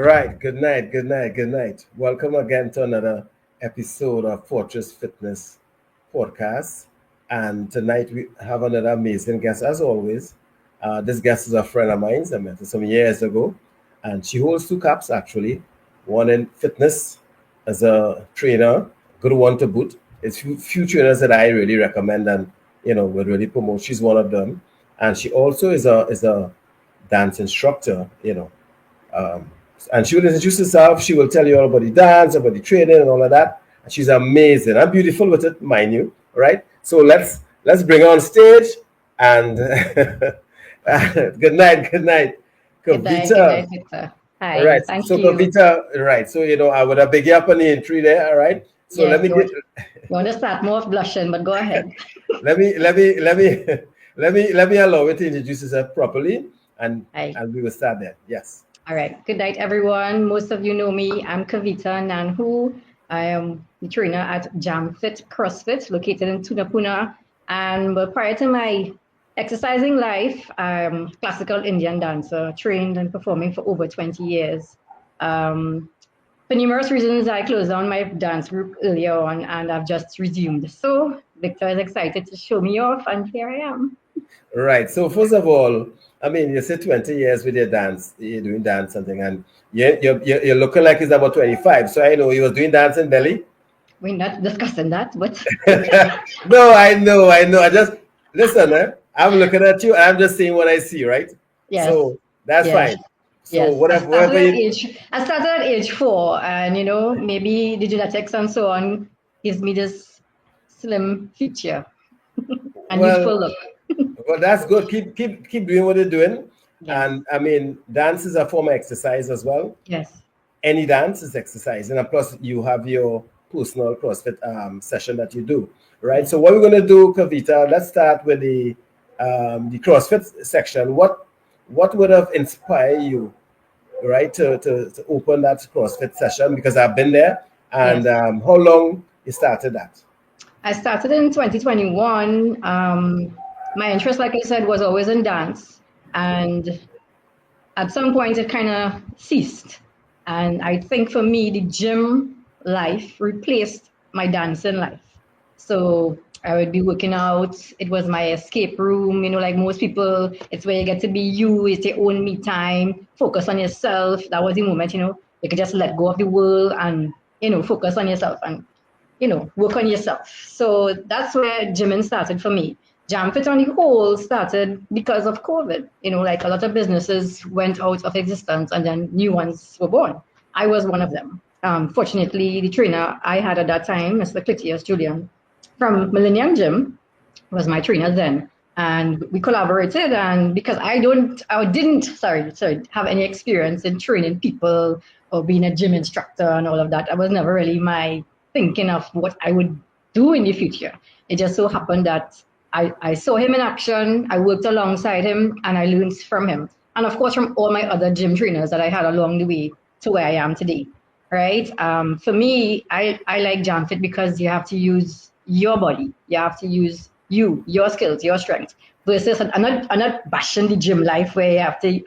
Right. Good night. Good night. Good night. Welcome again to another episode of Fortress Fitness Podcast. And tonight we have another amazing guest, as always. This guest is a friend of mine. I met her some years ago, and she holds two caps actually. One in fitness as a trainer, good one to boot. It's few trainers that I really recommend and would really promote. She's one of them, and she also is a dance instructor. Um, and she will introduce herself. She will tell you all about the dance, about the training, and all of that. And she's amazing and beautiful with it, mind you. Right. So let's bring her on stage. And good night, Good Kavita. night, Victor. All Hi, right. thank So you. Kavita, right. So I would have big you up on the entry there. All right. So let Yes, me get you want to start more of blushing, but go ahead. let me let me allow you to introduce yourself properly, and Hi. and we will start there. Yes. All right. Good night, everyone. Most of you know me. I'm Kavita Nanhu. I am the trainer at JamFit CrossFit, located in Tunapuna. And but prior to my exercising life, I'm a classical Indian dancer, trained and performing for over 20 years. Um, For numerous reasons, I closed down my dance group earlier on and I've just resumed. So Victor is excited to show me off, and here I am. Right. So first of all, I mean, you said 20 years with your dance, you're doing dance something, and you're looking like it's about 25. So I know you was doing dance in Delhi. We're not discussing that, but No, I know. I just listen. I'm looking at you. I'm just saying what I see, right? yes, So that's yes, fine. So yes. whatever you, I started at age 4, and maybe the genetics and so on gives me this slim feature and well, youthful look. that's good. Keep doing what you're doing. Yes, And I mean, dance is a form of exercise as well. yes, Any dance is exercise, and of course you have your personal CrossFit session that you do, right? yes. So what we're going to do, Kavita, let's start with the CrossFit section. What would have inspired you, right, to open that CrossFit session? Because I've been there. And Yes. how long you started that? I started in 2021. My interest, like I said, was always in dance. And at some point, it kind of ceased. And I think for me, the gym life replaced my dancing life. So I would be working out. It was my escape room. Like most people, it's where you get to be you. It's your own me time. Focus on yourself. That was the moment, you could just let go of the world and, focus on yourself and work on yourself. So that's where gymming started for me. JamFit on the whole started because of COVID. Like a lot of businesses went out of existence and then new ones were born. I was one of them. Fortunately, the trainer I had at that time, Mr. Clitius Julian from Millennium Gym, was my trainer then. And we collaborated, and because I didn't, sorry, have any experience in training people or being a gym instructor and all of that. That was never really my thinking of what I would do in the future. It just so happened that I saw him in action, I worked alongside him, and I learned from him. And of course, from all my other gym trainers that I had along the way to where I am today. Right? For me, I like JamFit because you have to use your body. You have to use your skills, your strength. Versus, I'm not bashing the gym life where you have to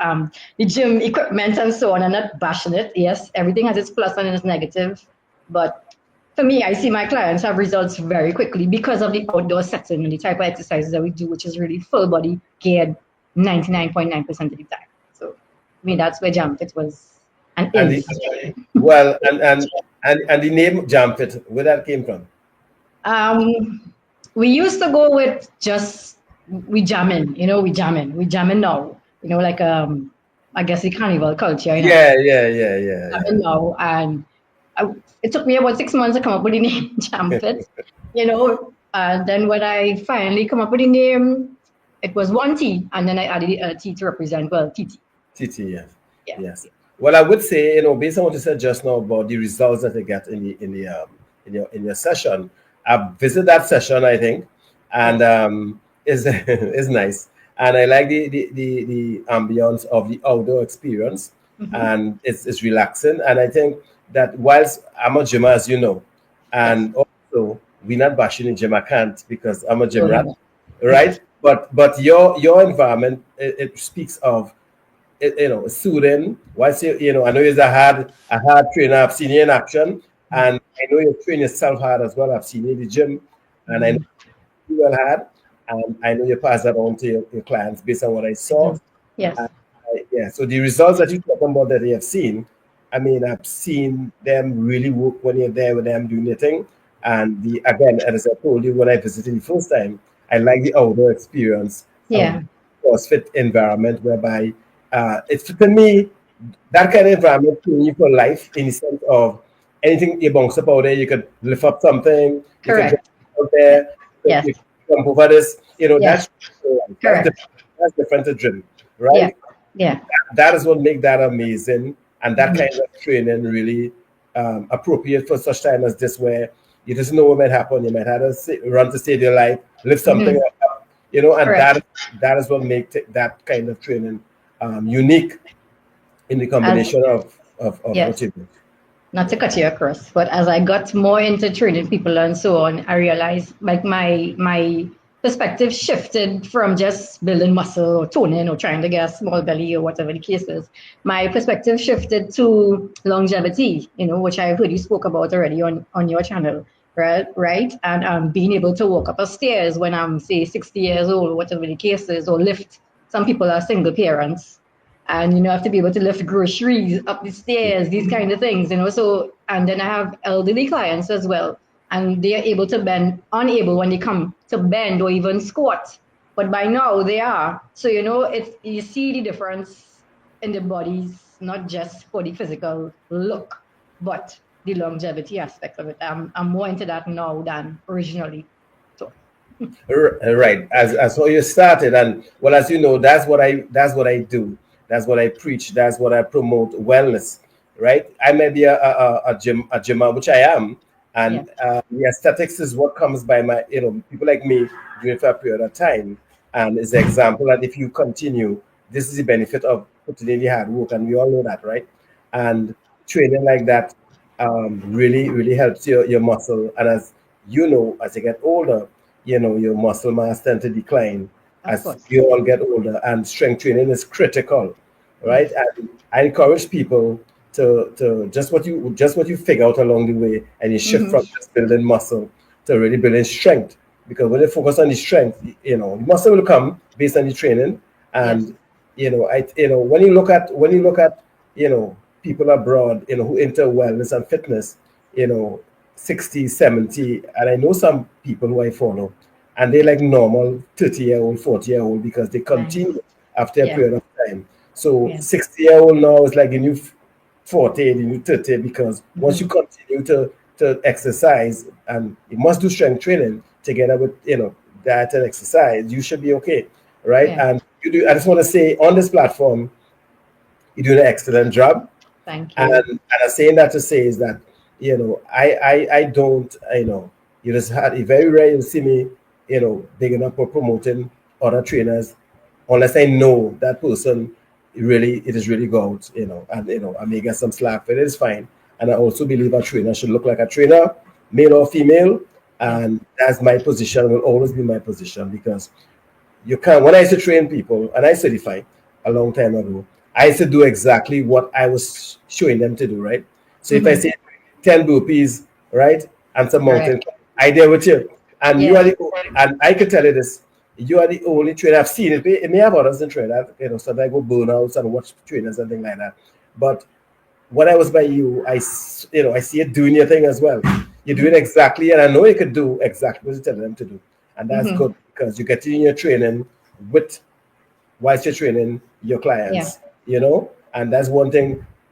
the gym equipment and so on. I'm not bashing it. Yes, everything has its plus and its negative, but for me, I see my clients have results very quickly because of the outdoor setting and the type of exercises that we do, which is really full body geared 99.9% of the time. So, I mean, that's where JamFit was and And the is. well, and the name Jump It, where that came from? Um, we used to go with just we jamming now, like I guess the carnival culture, Yeah. jamming now, and it took me about 6 months to come up with the name Jamfit, and then when I finally come up with the name, it was one T, and then I added a T to represent TT. TT, yes. Yeah, Yes. Well, I would say, based on what you said just now about the results that you get in your session, I visited that session, I think, and yes. is nice. And I like the ambience of the outdoor experience, Hmm. and it's relaxing. And I think that whilst I'm a gymmer, as you know, Yes. and also we're not bashing the gym, I can't because I'm a gym No, no, rat, no. right? But your environment, it speaks of soothing. Once I know you're a hard trainer. I've seen you in action, and I know you train yourself hard as well. I've seen you in the gym, and I know you well hard, and I know you pass that on to your clients based on what I saw. Yes. Yeah. So the results that you talk about that they have seen, I mean, I've seen them really work when you're there with them doing their thing. And again, as I told you when I visited the first time, I like the outdoor experience. Yeah. CrossFit environment whereby it's to me that kind of environment train you for life in the sense of anything you bounce up out there, you could lift up something, Correct. you could jump out there, Yes. you jump over this, Yes. that's different to gym, right? Yeah. That is what makes that amazing, and that kind of training really appropriate for such time as this, where you just know what might happen. You might have to run to save your life, lift something up, and Correct. that is what makes that kind of training unique in the combination of Yes. what you do. Not to cut you across, but as I got more into training people and so on, I realized like my perspective shifted from just building muscle or toning or trying to get a small belly or whatever the case is. My perspective shifted to longevity, which I heard you spoke about already on your channel, right? And being able to walk up a stairs when I'm, say, 60 years old, whatever the case is, or lift. Some people are single parents, and have to be able to lift groceries up the stairs, these kind of things, So, and then I have elderly clients as well, and they are able to unable when they come to bend or even squat, but by now they are. So you see the difference in the bodies, not just for the physical look, but the longevity aspect of it. I'm more into that now than originally. So. Right, as how you started, and well, as you know, that's what I do. That's what I preach. That's what I promote. Wellness, right? I may be a gymmer, which I am, and the aesthetics is what comes by my, people like me doing it for a period of time, and is the example that if you continue, this is the benefit of putting in the hard work, and we all know that, right? And training like that really, really helps your muscle, and as as you get older, your muscle mass tend to decline as you all get older, and strength training is critical, right? And I encourage people to just what you figure out along the way, and you shift from just building muscle to really building strength. Because when you focus on the strength, the muscle will come based on the training. And when you look at people abroad, who enter wellness and fitness, 60, 70, and I know some people who I follow, and they're like normal 30-year-old, 40-year-old, because they continue after a period of time. So 60-year-old now is like a new 40, a new 30, because once you continue to exercise, and you must do strength training together with diet and exercise, you should be okay, right? And you do. I just want to say on this platform, you're doing an excellent job. Thank you. And I'm saying that to say is that I don't, you just had a very rare, you see me, big enough for promoting other trainers, unless I know that person it is really good, and I may get some slack, but it is fine. And I also believe a trainer should look like a trainer, male or female, and that's my position, will always be my position, because you can't. When I used to train people, and I certify a long time ago, I used to do exactly what I was showing them to do, right? So if I say 10 burpees, right, and some mountain, I dare with you. And you are and I can tell you this, you are the only trainer I've seen. It may have others in trainer, sometimes I go burnouts and watch trainers and things like that. But when I was by you, I see you doing your thing as well. You're doing exactly, and I know you could do exactly what you tell them to do. And that's good, because you get in your training whilst you're training your clients, and that's one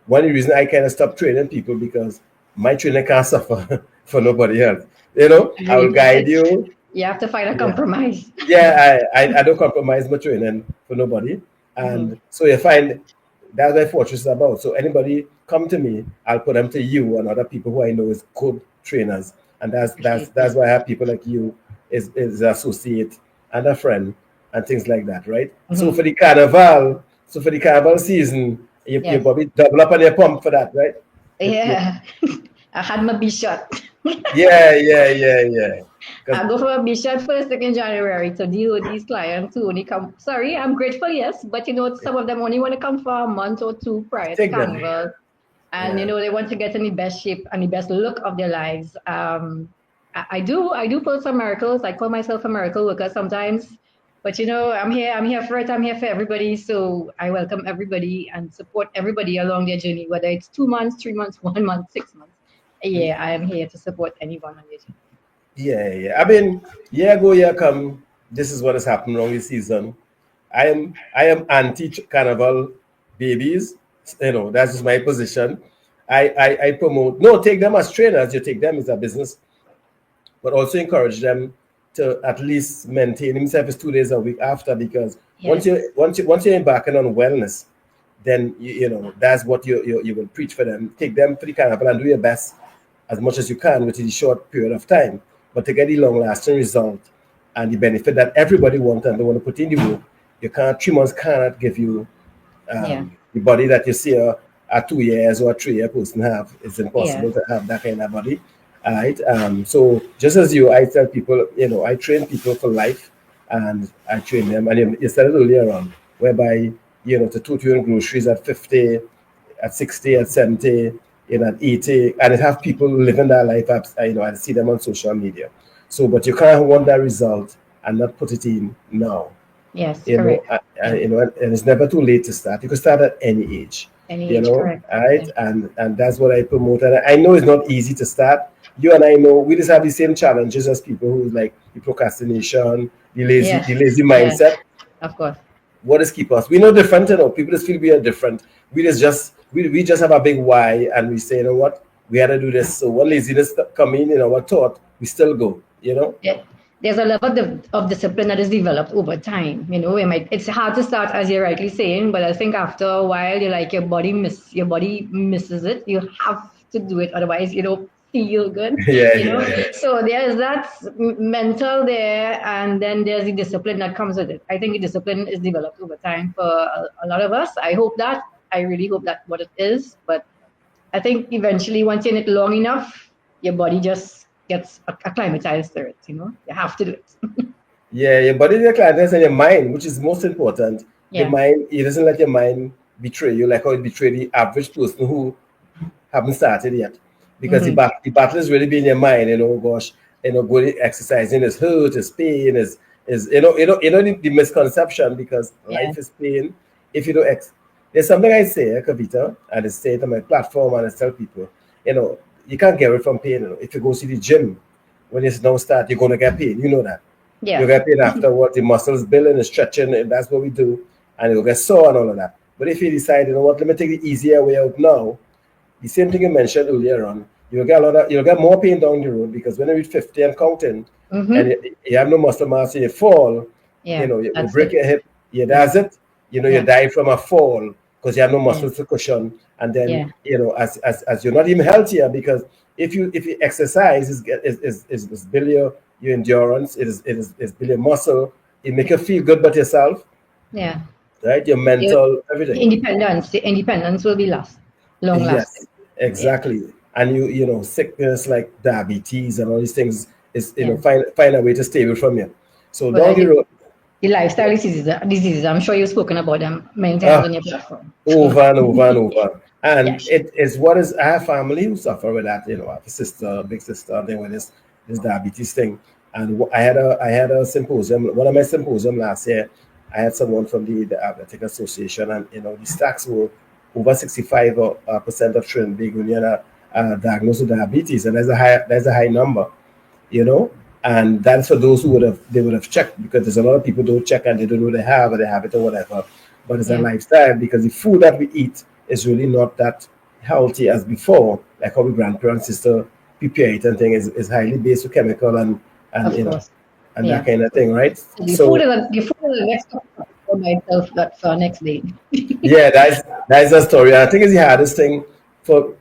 reason I kind of stopped training people, because my trainer can't suffer for nobody else. I will guide you. You have to find a compromise. I don't compromise my training for nobody. And so you find that's what Fortress is about. So anybody come to me, I'll put them to you and other people who I know is good trainers. And that's why I have people like you is an associate and a friend and things like that, right? So for the carnival season, you probably double up on your pump for that, right? Yeah. I had my B shot. Yeah. I go for a mission first week in January to deal with these clients who only come. Sorry, I'm grateful, yes, but some of them only want to come for a month or two prior to Take them. Carnival, and Yeah. they want to get in the best shape and the best look of their lives. I do pull some miracles. I call myself a miracle worker sometimes, but I'm here for it. I'm here for everybody. So I welcome everybody and support everybody along their journey, whether it's 2 months, 3 months, 1 month, 6 months. Yeah, I am here to support anyone on their journey. Yeah. I mean, year go, year come. This is what has happened wrong this season. I am anti carnival babies. That's just my position. I promote no, take them as trainers. You take them as a business, but also encourage them to at least maintain himself 2 days a week after, because Yes. once you're embarking on wellness, then that's what you will preach for them. Take them to the carnival and do your best as much as you can within a short period of time, but to get the long lasting result and the benefit that everybody wants and they want to put in the work. 3 months cannot give you the body that you see a 2 years or a 3 year person have. It's impossible to have that kind of body. All right. So just as I tell people, I train people for life, and I train them. And you said it earlier on, whereby to tote your groceries at 50, at 60, at 70, at 80, and it have people living that life. I see them on social media. So, but you can't want that result and not put it in now. Yes, correct. And it's never too late to start. You can start at any age. Correct. Right? Yeah. And that's what I promote. And I know it's not easy to start. You and I know we just have the same challenges as people who like the procrastination, the lazy mindset. Yes. Of course. What is keep us? We're no different, people just feel we are different. We just have a big why, and we say, what? We had to do this. So when laziness come in our thought, we still go, Yeah. There's a level of discipline that is developed over time. It's hard to start, as you're rightly saying, but I think after a while, your body misses it. You have to do it, otherwise you don't feel good. Yeah. So there's that mental there, and then there's the discipline that comes with it. I think the discipline is developed over time for a lot of us. I really hope that what it is, but I think eventually, once you're in it long enough, your body just gets acclimatized to it. You have to do it. Yeah, your body is acclimatized, and your mind, which is most important. Yeah. Your mind, it doesn't let your mind betray you like how it betrayed the average person who haven't started yet. Because the battle is really being in your mind. Going exercising is hurt, is pain, is the misconception, because life is pain. If you don't there's something I say, Kavita, and I say it on my platform, and I tell people, you can't get away from pain. If you go to the gym, when it's now start, you're going to get pain. You know that. Yeah. You get pain afterward, the muscles building and stretching, and that's what we do. And you'll get sore and all of that. But if you decide, let me take the easier way out now, the same thing you mentioned earlier on, you'll get more pain down the road, because when you reach 50 and counting, and you have no muscle mass, and you fall, you break your hip, that's it. You die from a fall because you have no muscles to cushion. And then, as you're not even healthier, because if you exercise, is build your endurance, it is build your muscle, it make you feel good about yourself. Yeah. Right? Your mental, everything. The independence will be long lasting. Yes, exactly. Yeah. And sickness like diabetes and all these things is find a way to stay away from you. So down the road. The lifestyle diseases, I'm sure you've spoken about them many times on your platform. Over and over and over. And it is I have family who suffer with that. I have a sister, big sister, thing with this diabetes thing. And I had a symposium, one of my symposium last year. I had someone from the Diabetic Association, and the stats were over 65% of Trinidad are diagnosed with diabetes, and there's a high number, and that's for those who would have checked, because there's a lot of people don't check and they don't know they have, or they have it or whatever. But it's a lifestyle, because the food that we eat is really not that healthy as before, like how my grandparents used to prepare it, and thing is highly based with chemical and that kind of thing, right? The food is the next for myself for next day. Yeah, that's a story. I think it's the hardest thing for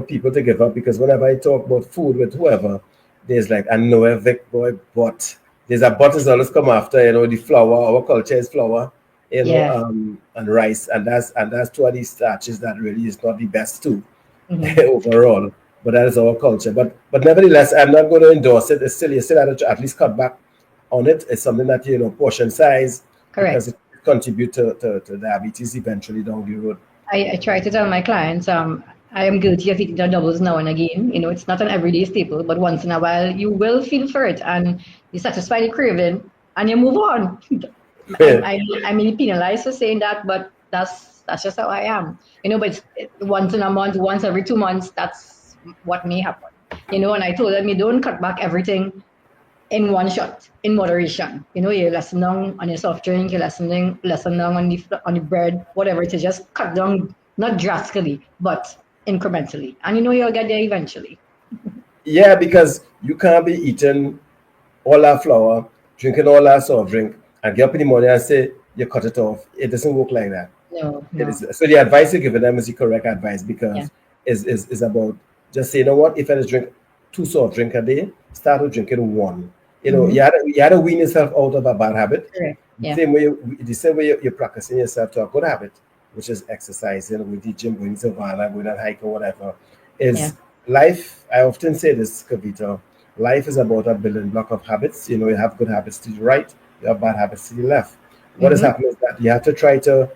people to give up, because whenever I talk about food with whoever, there's like, I know a Vic boy, but there's a but is always come after, the flour. Our culture is flour, and rice, and that's two of these starches that really is not the best too overall. but that is our culture. But nevertheless, I'm not going to endorse it. It's still you still have to at least cut back on it. It's something that portion size because Correct. it contribute to diabetes eventually down the road. I try to tell my clients, I am guilty of eating the doubles now and again. It's not an everyday staple, but once in a while you will feel for it and you satisfy the craving and you move on. I may be penalized for saying that, but that's just how I am. But once in a month, once every 2 months, that's what may happen. And I told them you don't cut back everything in one shot, in moderation. You lessen down on your soft drink, you lessen down on the bread, whatever it is. Just cut down, not drastically, but incrementally, and you'll get there eventually. Yeah, because you can't be eating all that flour, drinking all that soft drink, and get up in the morning and say you cut it off. It doesn't work like that. No, It no, is so the advice you're giving them is the correct advice yeah, because is about just say, what, if I just drink two soft drink a day, start with drinking one. mm-hmm. You had to wean yourself out of a bad habit. Correct, yeah, The same way you're practicing yourself to a good habit, which is exercising, with the gym, going to Savannah, going on hike or whatever. yeah, Is life, I often say this, Kavita, life is about a building block of habits. You have good habits to the right, you have bad habits to the left. What has mm-hmm. happened is that you have to try to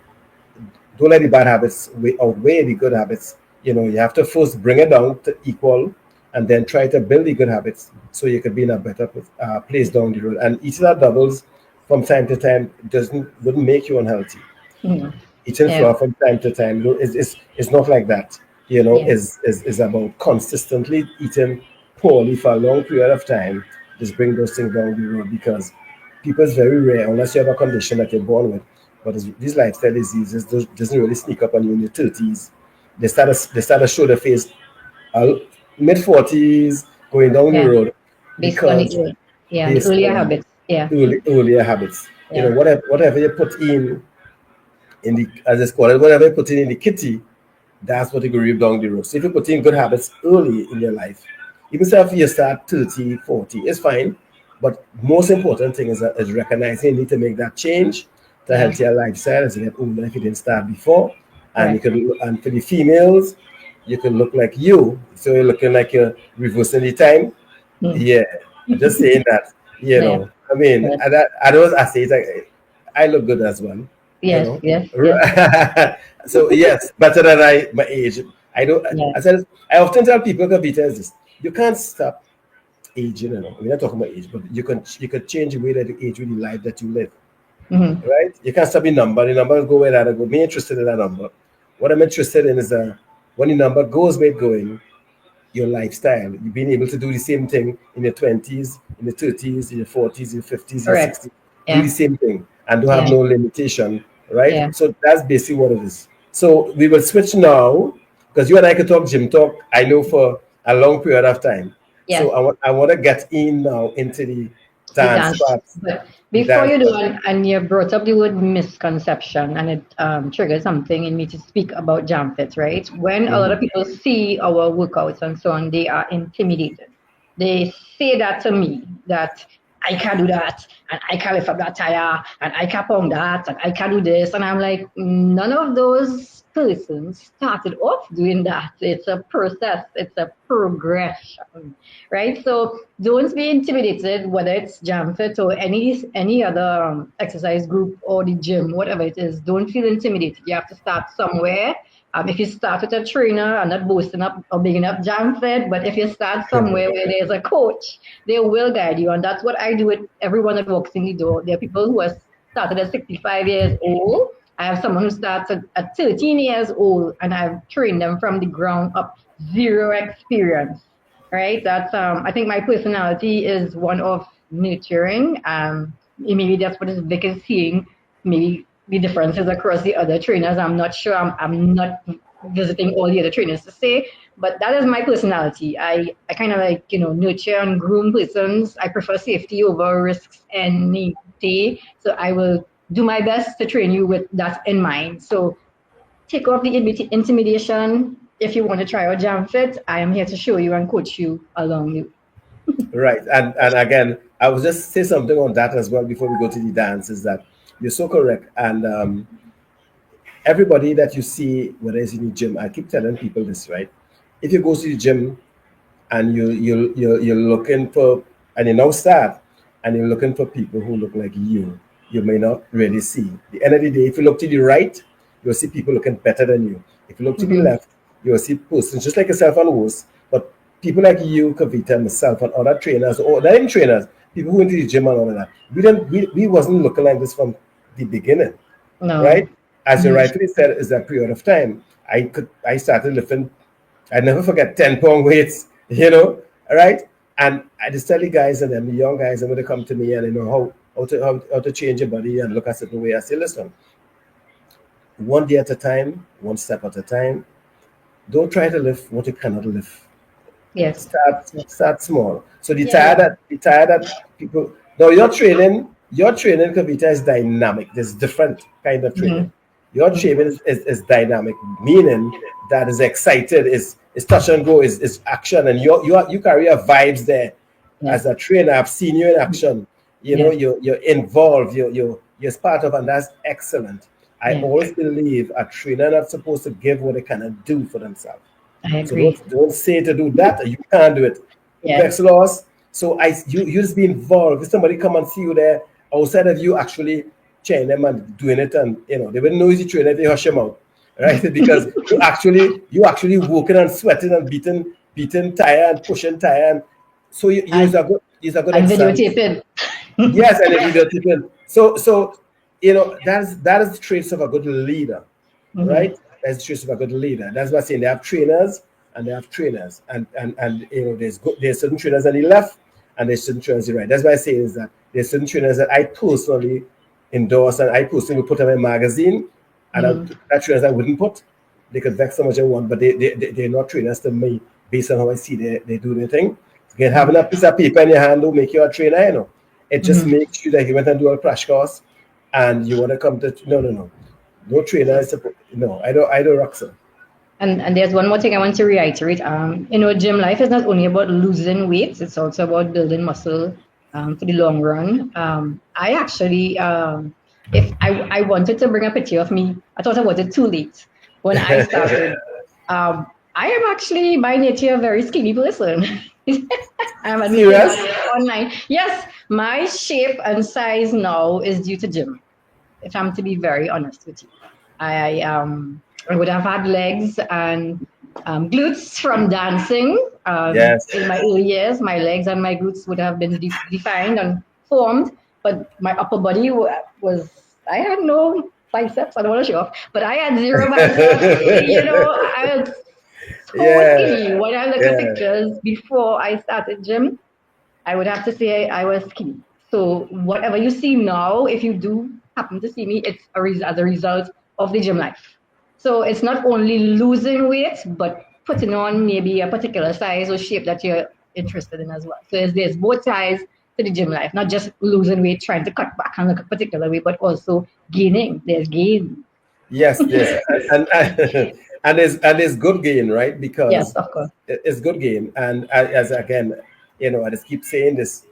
don't let the bad habits outweigh the good habits. You have to first bring it down to equal and then try to build the good habits so you could be in a better place down the road. And eating that doubles from time to time wouldn't make you unhealthy. Mm-hmm. Eating Yeah, flour from time to time is not like that. yeah, Is about consistently eating poorly for a long period of time. Just bring those things down the road because people is very rare unless you have a condition that you're born with. But these lifestyle diseases doesn't really sneak up on you in your 30s. They start to show their face uh, mid 40s going down the yeah. road Based on because the based earlier on habits. Yeah, earlier habits. yeah, Whatever you put in the, as it's called, whatever you put in the kitty, that's what you go reap down the road. So if you put in good habits early in your life, even if you start 30, 40, it's fine. But most important thing is recognizing you need to make that change to a yeah. healthier lifestyle as you get older if you didn't start before. And Correct. and for the females, you can look like you. So you're looking like you're reversing the time. Mm. Yeah. I'm just saying that, Yeah. I mean, Yes. I don't I say it like I look good as well, you Yes. know. Yes. Yes. So yes, better than my age. I don't. Yeah. I often tell people, Kavita, is this: you can't stop aging. We're not talking about age, but you can change the way that you age with the life that you live. Mm-hmm. Right? You can't stop the number. The number go where that go. Be interested in that number. What I'm interested in is when the number goes where it's going, your lifestyle. You've been able to do the same thing in your 20s, in your 30s, in your 40s, in your 50s, in your Correct. 60s. Do the Yeah. same thing and don't have Yeah. no limitation, right? Yeah. So that's basically what it is. So we will switch now because you and I could talk gym talk, I know, for a long period of time. So Yes. I want to get in now into the The dance dance. part, But the before dance you do, part. and you brought up the word misconception, and it triggered something in me to speak about jam fit, right? When a lot of Mhm. people see our workouts and so on, they are intimidated. They say that to me that I can't do that, and I can't lift up that tire, and I can't pound that, and I can't do this. And I'm like, none of those persons started off doing that. It's a process, it's a progression, right? So don't be intimidated, whether it's jam fit or any other exercise group or the gym, whatever it is. Don't feel intimidated. You have to start somewhere. If you start with a trainer, I'm not boasting up or bigging up jam fit, but if you start somewhere where there's a coach, they will guide you. And that's what I do with everyone that walks in the door. There are people who are started at 65 years old. I have someone who starts at 13 years old, and I've trained them from the ground up, zero experience, right? That's I think my personality is one of nurturing. Maybe that's what Vic is seeing. Maybe the differences across the other trainers. I'm not sure. I'm not visiting all the other trainers to say, but that is my personality. I kind of like nurture and groom persons. I prefer safety over risks any day. So I will do my best to train you with that in mind. So take off the intimidation. If you want to try out jam fit, I am here to show you and coach you along you. Right. And again, I will just say something on that as well before we go to the dance is that you're so correct. And everybody that you see, whether it's in the gym, I keep telling people this, right? If you go to the gym and you're looking for, and you now start, and you're looking for people who look like you may not really see. At the end of the day, if you look to the right, you'll see people looking better than you. If you look to the Mm-hmm. left, you'll see persons just like yourself and worse, but people like you, Kavita, myself, and other trainers, or not even trainers, people who went to the gym and all of that, we wasn't looking like this from the beginning, No. right? As you Mm-hmm. rightly said, is that period of time. I started lifting, I never forget 10-pound weights, right? And I just tell the guys and then the young guys, and when they come to me and they know how to change your body and look a certain way, I say, listen, one day at a time, one step at a time. Don't try to lift what you cannot lift. Yes. Start small. So Yeah. the tired that people now your training Kavita is dynamic. There's different kind of Mm-hmm. training. Your Mm-hmm. training is dynamic, meaning that is excited, is touch and go, is action, and you carry your vibes there. As Yes. a trainer, I've seen you in action. Yes. You're involved, you're part of, and that's excellent. I Yeah. always believe a trainer not supposed to give what they cannot do for themselves. I So agree. don't say to do that. You can't do it. Yes. Vex loss. So you just be involved. If somebody come and see you there outside of you actually cheering them and doing it, and they wouldn't know you trainer if they hush them out, right? Because you actually working and sweating and beating tire and pushing tire, and so you is And a good and example. videotaping. Yes, and if you do people. So that is the traits of a good leader, Mm-hmm. right? That's the traits of a good leader. That's what I'm saying. They have trainers and they have trainers, and there's certain trainers on the left and there's certain trainers on the right. That's why I say is that there's certain trainers that I personally endorse and I personally put in my magazine, and Mm-hmm. that trainers I wouldn't put. They could vex so much I want, but they're not trainers to me based on how I see they do their thing. Again, having a piece of paper in your hand will make you a trainer. It just Mm-hmm. makes you that you went and do a crash course and you want to come to no. No trainer is supposed, no, I don't rock so. And there's one more thing I want to reiterate. Gym life is not only about losing weight; it's also about building muscle for the long run. I actually, if I wanted to bring a picture of me, I thought about it too late when I started. I am actually by nature a very skinny person. I'm admitting Serious? that online. Yes, my shape and size now is due to gym. If I'm to be very honest with you, I would have had legs and glutes from dancing. Yes. In my early years, my legs and my glutes would have been defined and formed, but my upper body was, I had no biceps. I don't want to show off, but I had zero biceps. I was so Yeah. skinny. When I look at Yeah. pictures before I started gym, I would have to say I was skinny. So whatever you see now, if you do happen to see me, it's as a result of the gym life. So it's not only losing weight, but putting on maybe a particular size or shape that you're interested in as well. So there's both sides to the gym life, not just losing weight, trying to cut back and look a particular way, but also gaining. There's gain. Yes, yes, and it's good gain, right? Yes, Because of course. it's good gain, and as again, I just keep saying this,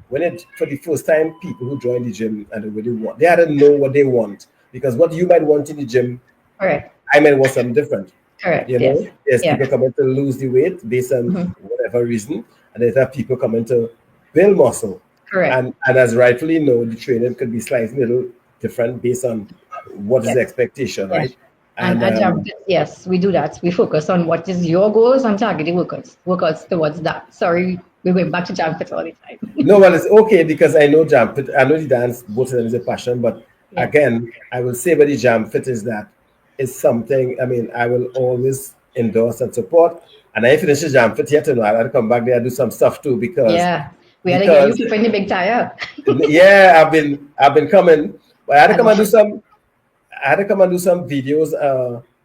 when it for the first time, people who join the gym and they really want, they had to know what they want, because what you might want in the gym, Correct. I might want something different. Correct. Yes. There's people Yes. coming to lose the weight based on Mhm. whatever reason, and there's have people coming to build muscle, Correct. and as rightfully know, the training could be slightly little different based on what is Yes. the expectation, Yes. right? And And at Jump, yes, we do that. We focus on what is your goals and target the workouts towards that. Sorry, we went back to Jump Fit all the time. no, well, it's okay because I know jam fit, I know the dance, both of them is a passion, but Yes. again, I will say about the jam fit is that it's something, I mean, I will always endorse and support. And I finish the jam fit yet, I'll come back there and do some stuff too Yeah. We had to get you because people in the big tire. yeah, I've been coming, but And I had to come and do some videos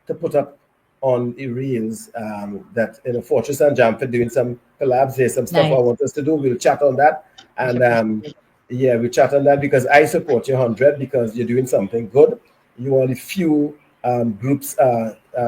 to put up on the reels that Fortress and Jam for doing some collabs. There's some stuff I nice. want us to do. We'll chat on that, Much and appreciated. yeah, we chat on that because I support you 100 because you're doing something good. You are the few groups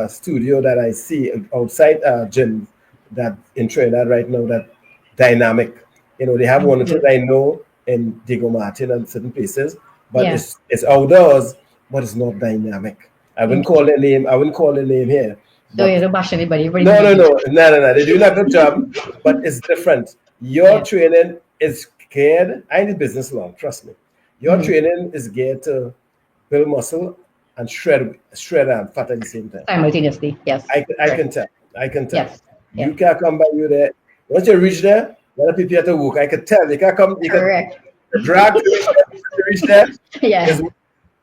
studio that I see outside gyms that in Trinidad right now that dynamic. They have Thank one or two you. that I know in Diego Martin and certain places, but Yeah. it's outdoors, but it's not dynamic. I wouldn't Thank you. call their name. I wouldn't call their name here, So you But don't bash anybody. Everybody no, no, believe no, no, no, no. They're doing a good job, but it's different. Your Yes. training is geared. I did business long. Trust me. Your Mm-hmm. training is geared to build muscle and shred and fat at the same time. Simultaneously. Yes. I Correct. can tell. I can tell. Yes. You Yeah. can't come by you there. Once you reach there, a lot of people have to work. I can tell. You can't come. You can Correct. drag to reach there. To reach there Yeah. is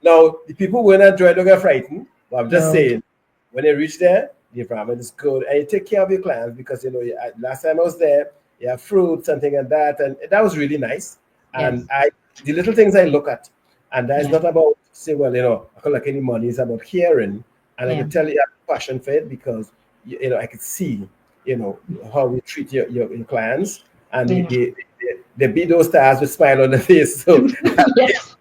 now the people when I try to get frightened. But I'm just No. saying, when you reach there, the environment is good, and you take care of your clients because last time I was there, you have fruits and things like that, and that was really nice. Yes. And the little things I look at, and that is Yeah. not about say, well, I collect any money. It's about hearing, and I Yeah. could tell you have passion for it because I could see how we treat your clients, and Yeah. they beat those stars with smile on the face. So Yes.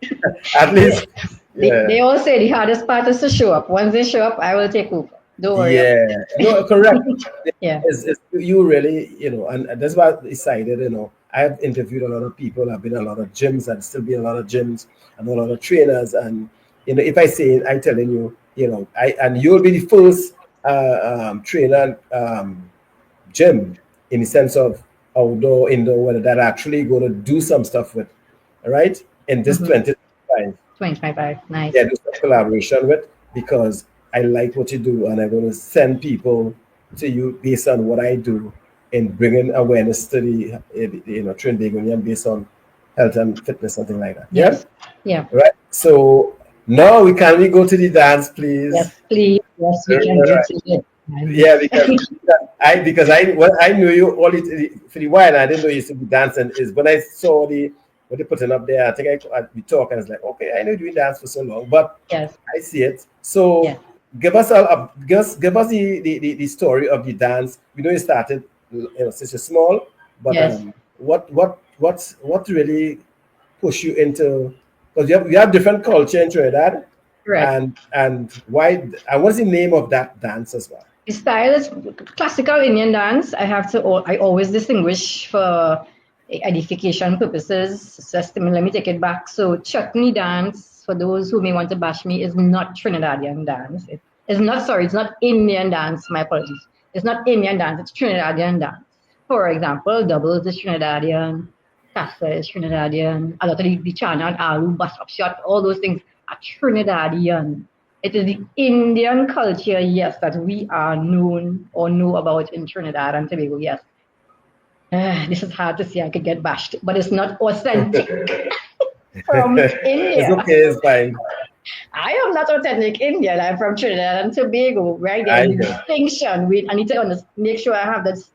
at They, least, they yeah. all say the hardest part is to show up. Once they show up, I will take over. Don't worry about Yeah, no, correct. it. Yeah. It's you really, and that's why I decided, I've interviewed a lot of people. I've been in a lot of gyms and still be in a lot of gyms and a lot of trainers. And, if I say, I telling you, and you'll be the first trainer, gym in the sense of outdoor, indoor, whether that actually going to do some stuff with, all right, in this Mm-hmm. 2025. 2025. Nice. Yeah, do some collaboration with because I like what you do and I'm going to send people to you based on what I do in bringing awareness to the Trinidad Union based on health and fitness, something like that. Yeah, Yes. Yeah. right. So now we go to the dance, please. Yes, please. Yes, we All can go right. to it. Yeah, because I knew you all for the while. I didn't know you used to be dancing. Is when I saw the what they putting up there. I think we talk and it's like, okay, I know you doing dance for so long, but Yes. I see it. So Yes. give us the story of the dance. We know you started, since you're small, but Yes. what really push you into because you have different culture in Trinidad, Correct. and why and what's the name of that dance as well? The style is classical Indian dance. I always distinguish for edification purposes. Let me take it back. So chutney dance, for those who may want to bash me, is not Trinidadian dance. It's not Indian dance. My apologies. It's not Indian dance. It's Trinidadian dance. For example, doubles is Trinidadian, Casa is Trinidadian, a lot of the Chana and Alu, bus up shot, all those things are Trinidadian. It is the Indian culture, yes, that we are known or know about in Trinidad and Tobago, yes. This is hard to say, I could get bashed, but it's not authentic from It's India. okay, it's fine. I am not authentic Indian, I'm from Trinidad and Tobago, right? I There's the know. distinction. I need to make sure I have this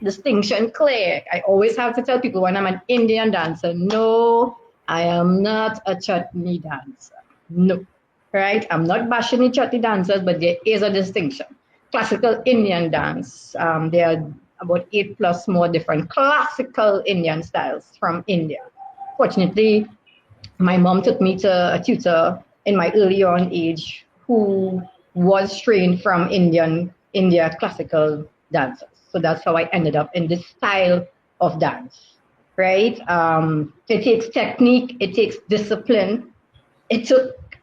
distinction clear. I always have to tell people when I'm an Indian dancer, no, I am not a chutney dancer. No, right? I'm not bashing the chutney dancers, but there is a distinction. Classical Indian dance, there are about 8 plus more different classical Indian styles from India. Fortunately, my mom took me to a tutor in my early on age who was trained from India classical dancers. So that's how I ended up in this style of dance, right? It takes technique, it takes discipline.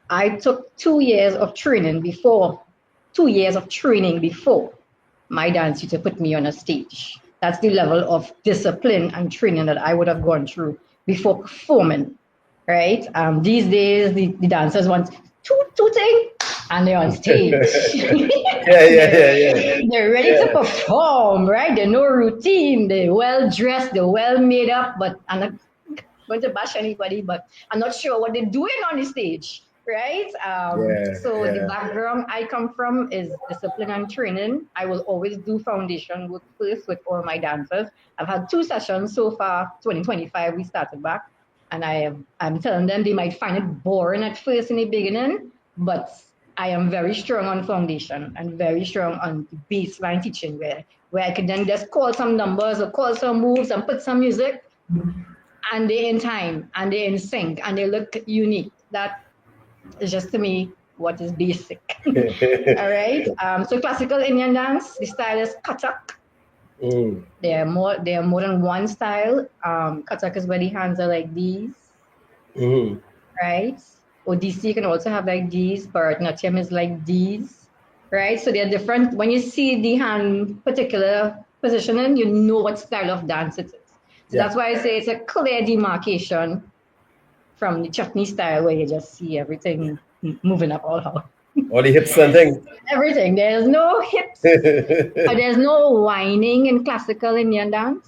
I took 2 years of training before, 2 years of training before my dance tutor put me on a stage. That's the level of discipline and training that I would have gone through before performing, right? These days, the dancers want tooting and they're on stage. Yeah, yeah, they're, yeah, yeah, they're ready to yeah. perform, right? They're no routine, they're well dressed, they're well made up, but I'm not going to bash anybody, but I'm not sure what they're doing on the stage, right? Yeah, So the yeah. background I come from is discipline and training. I will always do foundation work first with all my dancers. I've had 2 sessions so far. 2025 we started back, and I'm telling them they might find it boring at first in the beginning, but I am very strong on foundation and very strong on baseline teaching where I can then just call some numbers or call some moves and put some music and they're in time and they're in sync and they look unique. That is just to me what is basic. All right. So classical Indian dance, the style is Kathak. Mm, There are more than one style. Kathak is where the hands are like these, mm, right? Odissi can also have like these. Bharatanatyam is like these. right? So they're different. When you see the hand particular positioning, you know what style of dance it is. So Yeah. that's why I say it's a clear demarcation from the chutney style where you just see everything moving up all out. All the hips and things. Everything. There's no hips. There's no whining in classical Indian dance.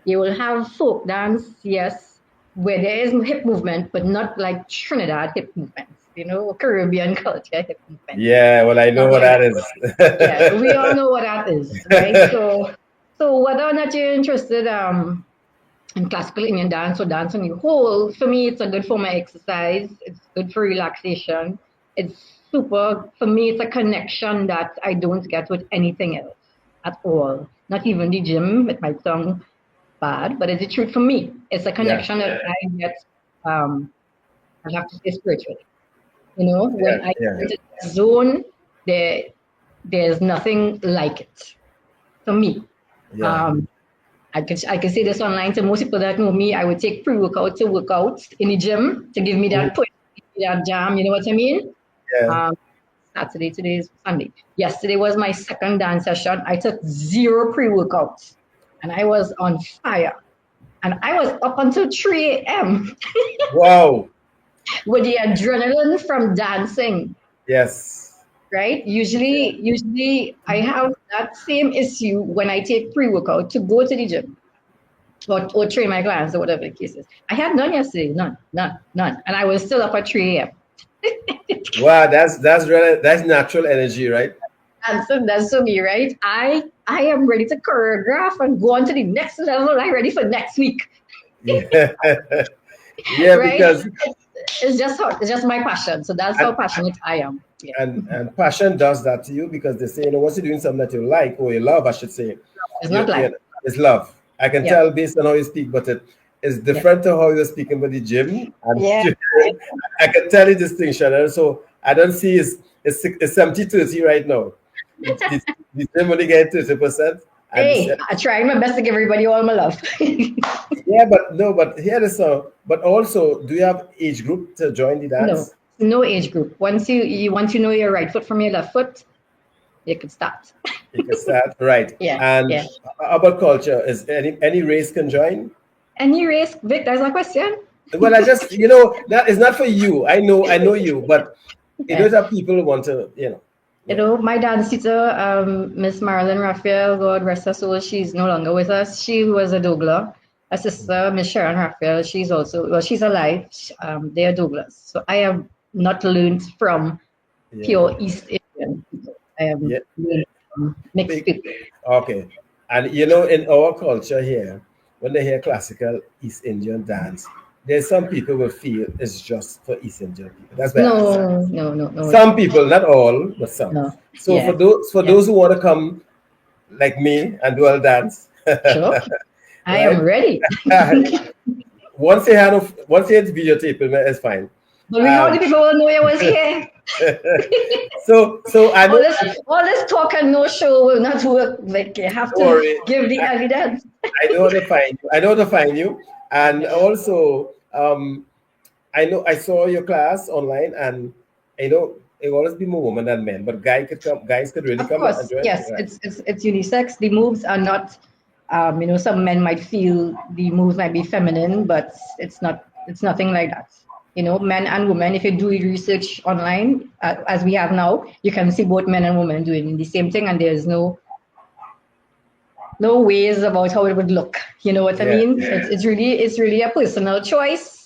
You will have folk dance, yes, where there is hip movement, but not like Trinidad hip movements, Caribbean culture hip movement. Yeah, well, I know Not what like that that. is. Yeah, we all know what that is, right? So whether or not you're interested in classical Indian dance or dance on the whole, for me, it's a good form of exercise. It's good for relaxation. It's super, for me, it's a connection that I don't get with anything else at all. Not even the gym. It might sound bad, but it's the truth for me. It's a Yeah, connection that I get, I have to say spiritually. yeah, When I yeah, get into that zone, there's nothing like it for me. yeah. Um, I can say this online to most people that know me. I would take pre-workout to work out in the gym to give me Mhm. that push, give me that jam. You know what I mean? Yeah. Um, Saturday, today is Sunday. Yesterday was my second dance session. I took 0 pre-workouts and I was on fire. And I was up until 3 a.m. Wow. with the adrenaline from dancing. Yes. Right? Usually I have that same issue when I take pre-workout to go to the gym or train my clients or whatever the case is. I had none yesterday, none. And I was still up at 3 a.m. Wow, that's natural energy, right? And so that's to me, right? I am ready to choreograph and go on to the next level. I'm ready for next week, Yeah. Yeah, right? because It's just my passion. So that's how and, passionate I am. Yeah. and passion does that to you because they say, once you're doing something that you like or you love, I should say, It's not like, it's love. I can yeah, tell based on how you speak, but it is yeah, different to how you're speaking with the gym. And yeah. I can tell the distinction. And so I don't see it's 70-30 right now. The gym only get 30%. And Hey, I try my best to give everybody all my love. yeah, but no, but here is but also, do you have age group to join the No, dance? no age group. Once you know your right foot from your left foot, you can start. You can start, right. Yeah, And yeah. about culture, is any race can join? Any race, Vic? That's a question. Well, I just, that is not for you. I know you, but Yeah. that people want to, yeah. My dance teacher, Miss Marilyn Raphael, God rest her soul, she's no longer with us. She was a Douglas. Her sister, Miss Sharon Raphael, she's alive. They are Douglas. So I have not learned from Yeah. pure East Indian people. I have Yeah. learned from mixed Big, people. okay. And in our culture here, when they hear classical East Indian dance, there's some people will feel it's just for East Indian people. That's why I ask. No, no, no, no, Some people, not all, but some. no. So Yeah, for yeah. those who want to come like me and do a dance, Sure. I am right? ready. Once you had videotape, it's fine. But how the people will know I was here? So I know. All this talk and no show will not work. Like you have Don't to worry. give the evidence. I know how to find you. I know how to find you. And also, I know I saw your class online, and I know it will always be more women than men, but guys could really Of come and course, join. yes, Right. it's unisex. The moves are not, some men might feel the moves might be feminine, but it's not. It's nothing like that. Men and women. If you do research online, as we have now, you can see both men and women doing the same thing, and there's no ways about how it would look. You know what I Yeah. mean? It's really a personal choice.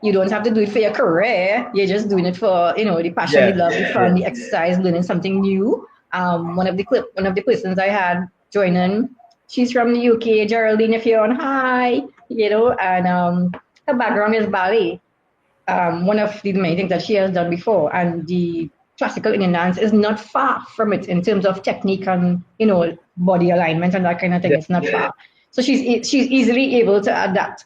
You don't have to do it for your career. You're just doing it for the passion, the Yeah. love, the fun, the exercise, learning something new. One of the persons I had joining, she's from the UK, Geraldine. If you're on, hi, and her background is ballet. One of the main things that she has done before, and the classical Indian dance is not far from it in terms of technique and body alignment and that kind of thing. Yeah. It's not far, so she's easily able to adapt.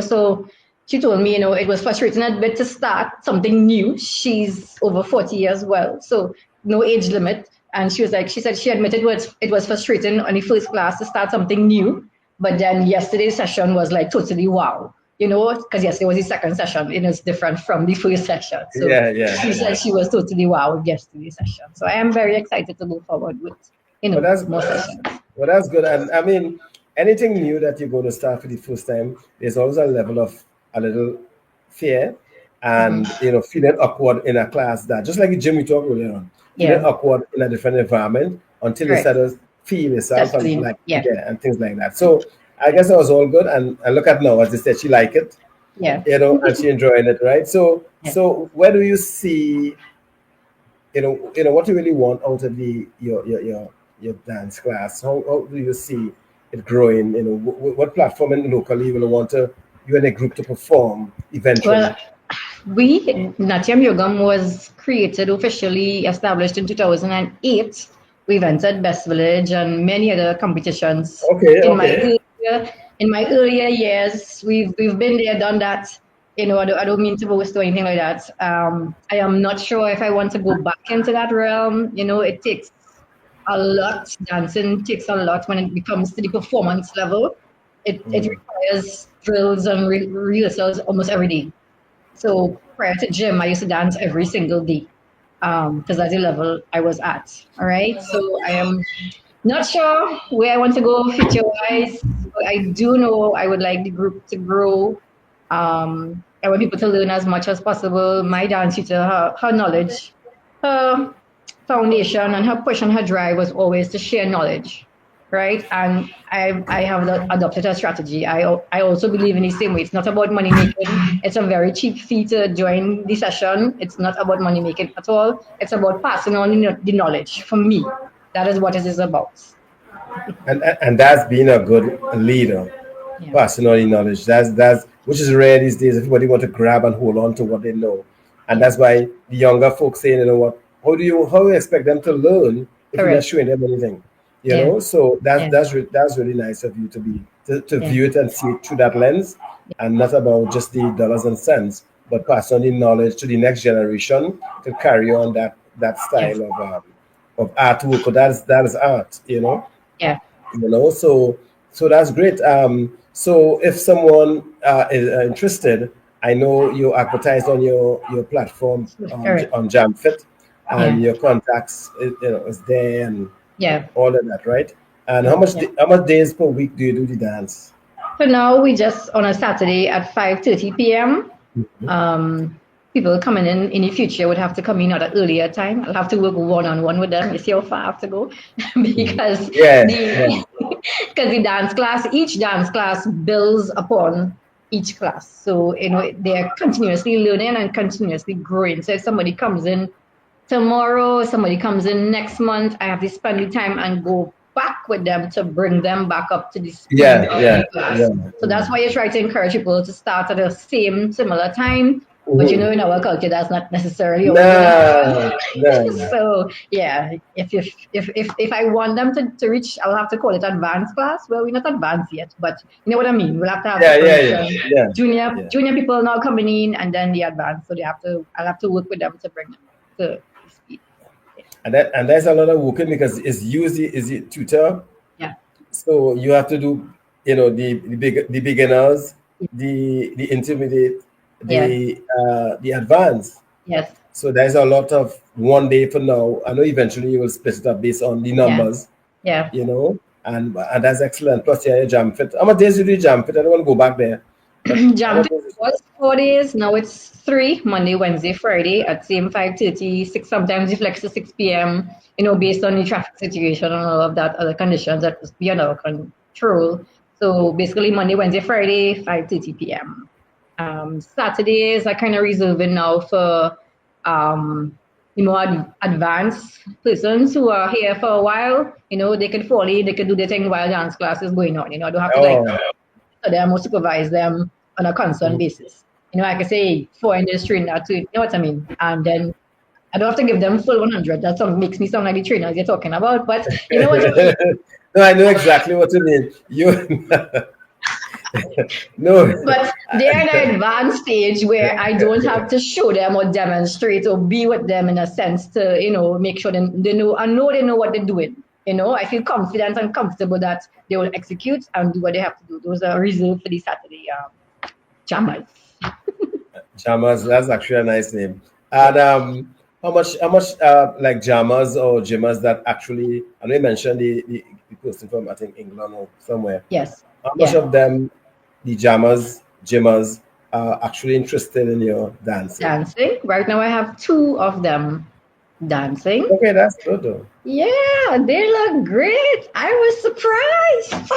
So she told me, it was frustrating a bit to start something new. She's over 40 as well, so no age limit. And she said she admitted it was frustrating on the first class to start something new, but then yesterday's session was like totally wow. because yes, it was the second session. It's different from the first session. So she yeah. said she was totally wow with yesterday's session. So I am very excited to go forward with, But that's more sessions. well, that's good. And I mean, anything new that you're going to start for the first time, there's always a level of a little fear and feeling awkward in a class that just like the gym we talked earlier on, feeling Yeah, awkward in a different environment until you correct. start to feel yourself and Testing. like Yeah, and things like that. So I guess that was all good. And look at now, as they said, she like it, yeah, and she enjoying it, right? So yeah. where do you see what you really want out of your dance class? How do you see it growing? What platform and locally you will want to you and a group to perform eventually? Well, Natyam Yogam was created, officially established in 2008. We've entered Best Village and many other competitions. Okay, In my okay. earlier, in my earlier years, we've been there, done that. I don't mean to boast or anything like that. I am not sure if I want to go back into that realm. It takes a lot. Dancing takes a lot when it comes to the performance level. It Mm. requires drills and rehearsals almost every day. So prior to gym, I used to dance every single day because that's the level I was at. All right. So I am not sure where I want to go future wise, but I do know I would like the group to grow. I want people to learn as much as possible. My dance teacher, her knowledge, her foundation, and her push and her drive was always to share knowledge, right? And I have adopted a strategy. I also believe in the same way. It's not about money making. It's a very cheap fee to join the session. It's not about money making at all. It's about passing on the knowledge. For me, that is what it is about. And that's being a good leader, Yeah, passing on the knowledge. That's which is rare these days. Everybody want to grab and hold on to what they know, and yeah, that's why the younger folks saying, what? How do you expect them to learn if you're not correct. showing them anything? Yeah, So yeah, that's really nice of you to yeah, view it and see it through that lens, and not about just the dollars and cents, but pass on the knowledge to the next generation to carry on that yeah, style of artwork. Or that is art. yeah. So that's great. So if someone is interested, I know you advertised on your platform Correct. on JamFit, and Yeah, your contacts is there and yeah, all of that, right? And yeah, yeah. how much days per week do you do the dance? So now we just on a Saturday at 5:30 p.m. Um, People coming in the future would have to come in at an earlier time. I'll have to work one on one with them. You see how far I have to go Mhm. because Yeah, yeah, the because each dance class builds upon each class. So they're continuously learning and continuously growing. So if somebody comes in tomorrow, somebody comes in next month, I have to spend the time and go back with them to bring them back up to the speed yeah, of yeah, the class. yeah. So that's why you try to encourage people to start at the similar time. But Mhm. in our culture, that's not necessarily always going to Nah, happen. nah. So yeah, if I want them to reach, I'll have to call it advanced class. Well, we're not advanced yet, but you know what I mean. We'll have to have Yeah, yeah, yeah, separation. yeah, yeah. Junior people now coming in, and then the advanced. So I'll have to work with them to bring them to speed. And there's a lot of working because it's usually is it tutor. Yeah. So you have to do, the beginners, the intermediate, Yeah. the advanced. Yes. So there's a lot of one day for now. I know eventually you will split it up based on the Yeah. numbers, Yeah. and that's excellent. Plus, yeah, you jam fit. How much days you do jam fit? I don't want to go back there, but how much Jumping days? was 4 days. Now it's three: Monday, Wednesday, Friday at same 5:30, 6. Sometimes you flex to 6 p.m. Based on the traffic situation and all of that other conditions that was beyond our control. So basically, Monday, Wednesday, Friday, 5:30 p.m. Saturdays I kind of reserving now for advanced persons who are here for a while. They can fall in, they can do their thing while dance class is going on. I don't have to Oh, them or supervise them on a constant basis. I can say 4 days train that too. You know what I mean? And then I don't have to give them full 100. That makes me sound like the trainers you're talking about, but you know what I mean? no, I know exactly what you mean. You no, But they're in an advanced stage where I don't have to show them or demonstrate or be with them in a sense to, make sure they know. I know they know what they're doing. I feel confident and comfortable that they will execute and do what they have to do. Those are reserved for the Saturday Jammers. Jammers, that's actually a nice name. And how much like jammers or gymmers that actually, I know you mentioned the person from, I think, England or somewhere. Yes. How much Yeah. of them, the jammers, gymmers, are actually interested in your dancing? Dancing. Right now I have two of them dancing. Okay, that's good though. Yeah, they look great. I was surprised.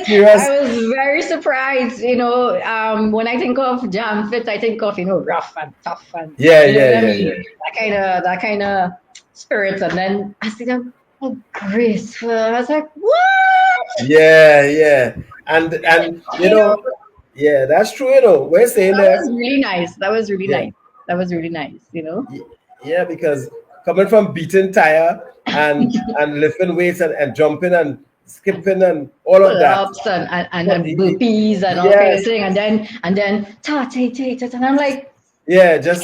Serious? I was very surprised. When I think of jam fit, I think of rough and tough and Yeah, you know yeah, what I yeah, mean. yeah. That kind of spirit. And then I see them, oh, graceful. I was like, what? Yeah, yeah. And You know, yeah, that's true, We're saying that that, was really nice. That was really yeah. nice. That was really nice. Yeah, because coming from beating tire and lifting weights and jumping and skipping and all of that. Pull-ups But and burpees and all kind of yes, thing, and then ta ta ta ta, and I'm like, yeah, just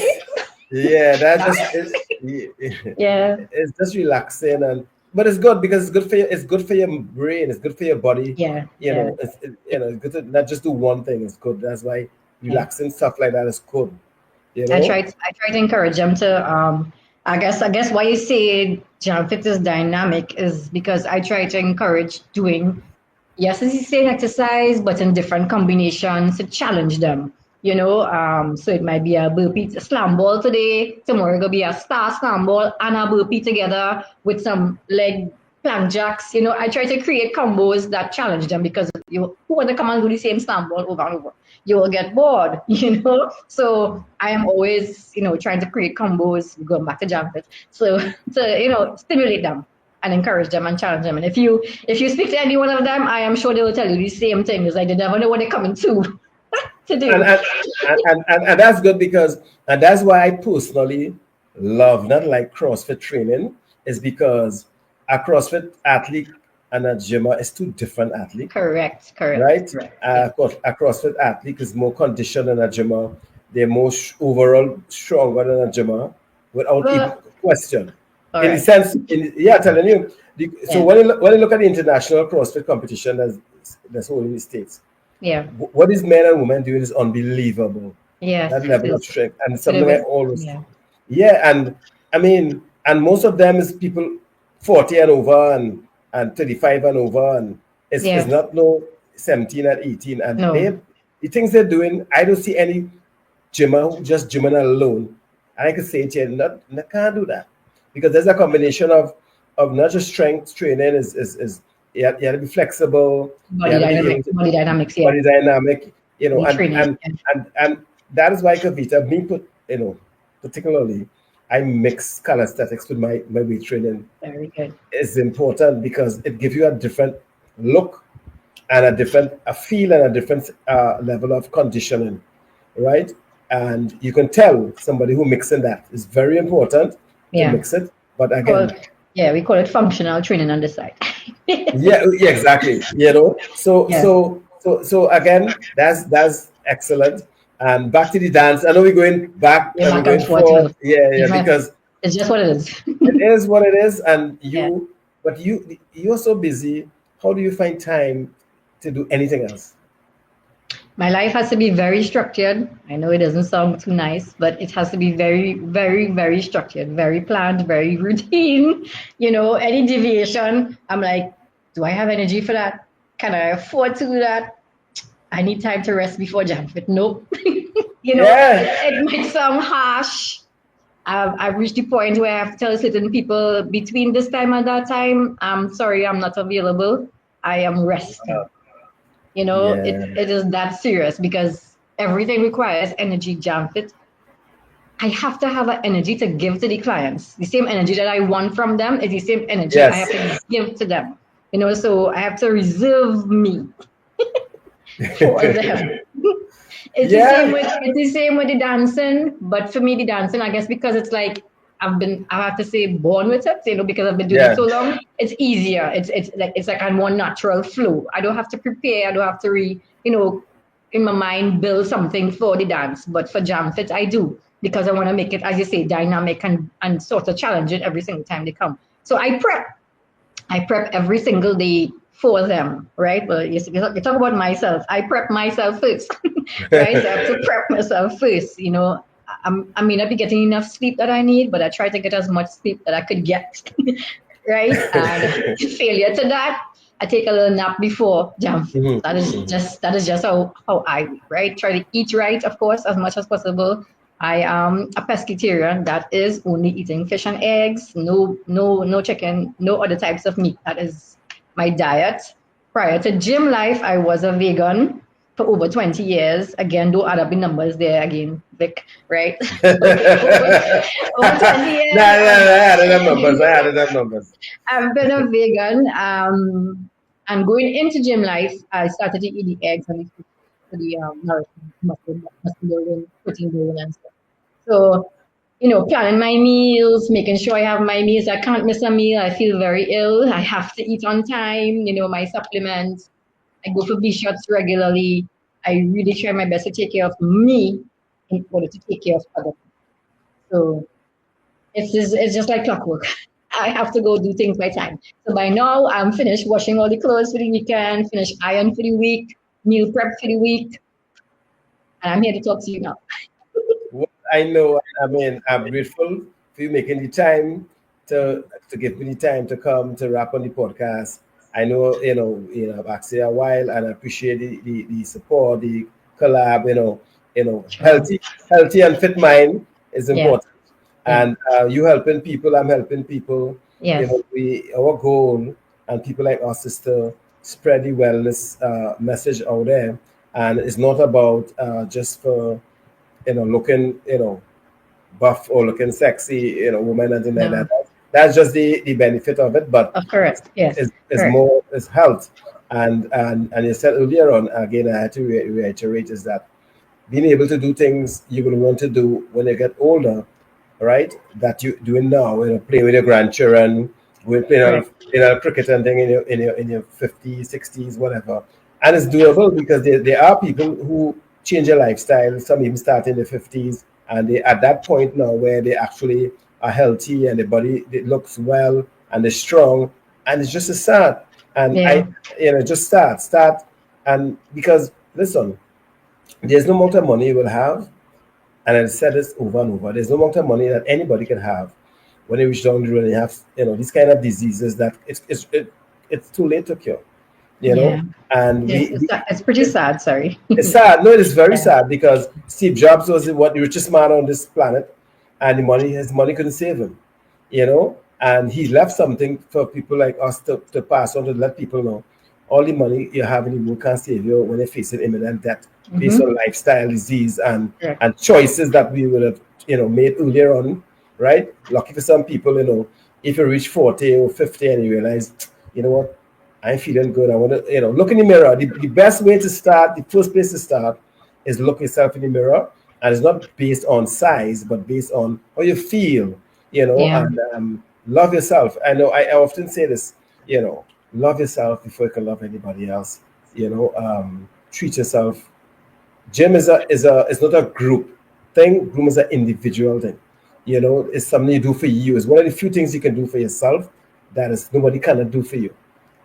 yeah, that just that, yeah, it's just relaxing but it's good because it's good for your brain, it's good for your body. yeah, yeah, It's good to not just do one thing. It's good. That's why yeah. relaxing stuff like that is good. You I know. tried I tried to encourage them to I guess why you say jump fit is dynamic is because I try to encourage doing, yes, it's the same exercise, but in different combinations to challenge them. So it might be a burpee slam ball today. Tomorrow it'll be a star slam ball and a burpee together with some leg plank jacks. I try to create combos that challenge them because you who want to come and do the same slam ball over and over, you will get bored. So I am always, trying to create combos, going back to jump it. So to, stimulate them and encourage them and challenge them. And if you speak to any one of them, I am sure they will tell you the same thing. Is like they never know what they're coming to and do. and, and that's good because and that's why I personally love not like CrossFit training is because a CrossFit athlete and a gymmer is two different athletes, Correct, correct, right? correct. Yeah, A CrossFit athlete is more conditioned than a gymmer. They're more overall stronger than a gymmer, without even well, question. all In the right. sense, yeah, telling you. So Yeah, when you look at the international CrossFit competition that's all in the states, yeah, what these men and women doing is unbelievable. yes, That it level of is. strength, and It something I is. always, Yeah, yeah, and I mean, and most of them is people 40 and over and 35 and over, and it's yeah. not no 17 and 18, and No, the things they're doing. I don't see any gymmer who just gymming alone. And I can say it here, not can't do that because there's a combination of not just strength training is you have to be flexible, you body have to be able dynamics, to body dynamics. Yeah, body dynamic, body and training. and Yeah. and that is why Kavita, me put, particularly, I mix calisthenics with my weight training Very good. is important because it gives you a different look and a different a feel and a different level of conditioning, right? And you can tell somebody who mixing that is very important to Yeah. mix it. But Call again, yeah, we call it functional training on the side. yeah, exactly. So Yeah, again, that's excellent. And back to the dance. I know we're going back yeah, and we're back and going forth. forward. Yeah, Yeah, because it's just what it is. it is what it is, and Yeah. you're so busy. How do you find time to do anything else? My life has to be very structured. I know it doesn't sound too nice, but it has to be very, very, very structured, very planned, very routine. Any deviation, I'm like, do I have energy for that? Can I afford to do that? I need time to rest before jump fit. Nope. Yeah. It might sound harsh. I've reached the point where I have to tell certain people between this time and that time, I'm sorry, I'm not available. I am resting. Yeah. It is that serious because everything requires energy jam fit. I have to have an energy to give to the clients. The same energy that I want from them is the same energy I have Yes. to give to them. So I have to reserve me for them. Yeah. It's the same with the dancing, but for me the dancing, I guess because it's like I have to say born with it, because I've been doing it Yeah. so long, it's easier. It's like a more natural flow. I don't have to prepare, I don't have to in my mind build something for the dance. But for jam fit I do because I want to make it, as you say, dynamic and sort of challenge it every single time they come. So I prep every single day for them, right? Well, you talk about myself. I prep myself first, right? So I have to prep myself first. I may not be getting enough sleep that I need, but I try to get as much sleep that I could get, right? And failure to that, I take a little nap before jump. Mhm, That is just how I do, right? Try to eat right, of course, as much as possible. I am a pescatarian. That is only eating fish and eggs, no chicken, no other types of meat. That is my diet. Prior to gym life, I was a vegan for over 20 years. Again, don't add up the numbers there again, Vic, right? Over 20 Nah, years, I added up numbers. I added up numbers. I've been a vegan. And going into gym life, I started to eat the eggs and the fish for the nourishment, muscle building, protein building, and stuff. So, planning my meals, making sure I have my meals. I can't miss a meal. I feel very ill. I have to eat on time, my supplements. I go for B shots regularly. I really try my best to take care of me in order to take care of other people. So it's just like clockwork. I have to go do things by time. So by now, I'm finished washing all the clothes for the weekend, finished iron for the week, meal prep for the week, and I'm here to talk to you now. What I know, I mean, I'm grateful for you making the time to give me the time to come to wrap on the podcast. I know, I've asked you a while, and I appreciate the support, the collab. Sure. Healthy and fit mind is Yeah. important, Yeah. and you helping people, I'm helping people. Yes. We our goal, and people like us, is to spread the wellness message out there, and it's not about just for looking, buff or looking sexy, woman and things like that. No. That's just the benefit of it, but Correct. Yes. it's Correct. more, it's health. And you said earlier on, again, I had to reiterate, is that being able to do things you're going to want to do when you get older, right? That you doing now, playing with your grandchildren, we're Correct. playing a cricket and thing in your 50s, 60s, whatever. And it's doable because there are people who change their lifestyle. Some even start in their 50s, and they at that point now where they actually are healthy and the body, it looks well and they're strong, and it's just a start. And Yeah. just start, and because listen, there's no amount of money you will have, and I've said this over and over. There's no amount of money that anybody can have when they reach down the road and they have, these kind of diseases that it's too late to cure. You know, Yeah. and Yes. It's pretty sad. Sorry. it's sad. No, it is very Yeah. sad because Steve Jobs was the richest man on this planet, and his money couldn't save him. And he left something for people like us to pass on, to let people know all the money you have in the world can't save you when you're facing imminent death based Mm-hmm. on lifestyle disease and Correct. choices that we would have made earlier on, right? Lucky for some people, if you reach 40 or 50 and you realize, you know what, I'm feeling good. I want to, look in the mirror. The best way to start, the first place to start, is look yourself in the mirror, and it's not based on size, but based on how you feel, Yeah. and love yourself. I know I often say this, love yourself before you can love anybody else. Treat yourself. Gym is not a group thing. Gym is an individual thing. It's something you do for you. It's one of the few things you can do for yourself that is nobody cannot do for you.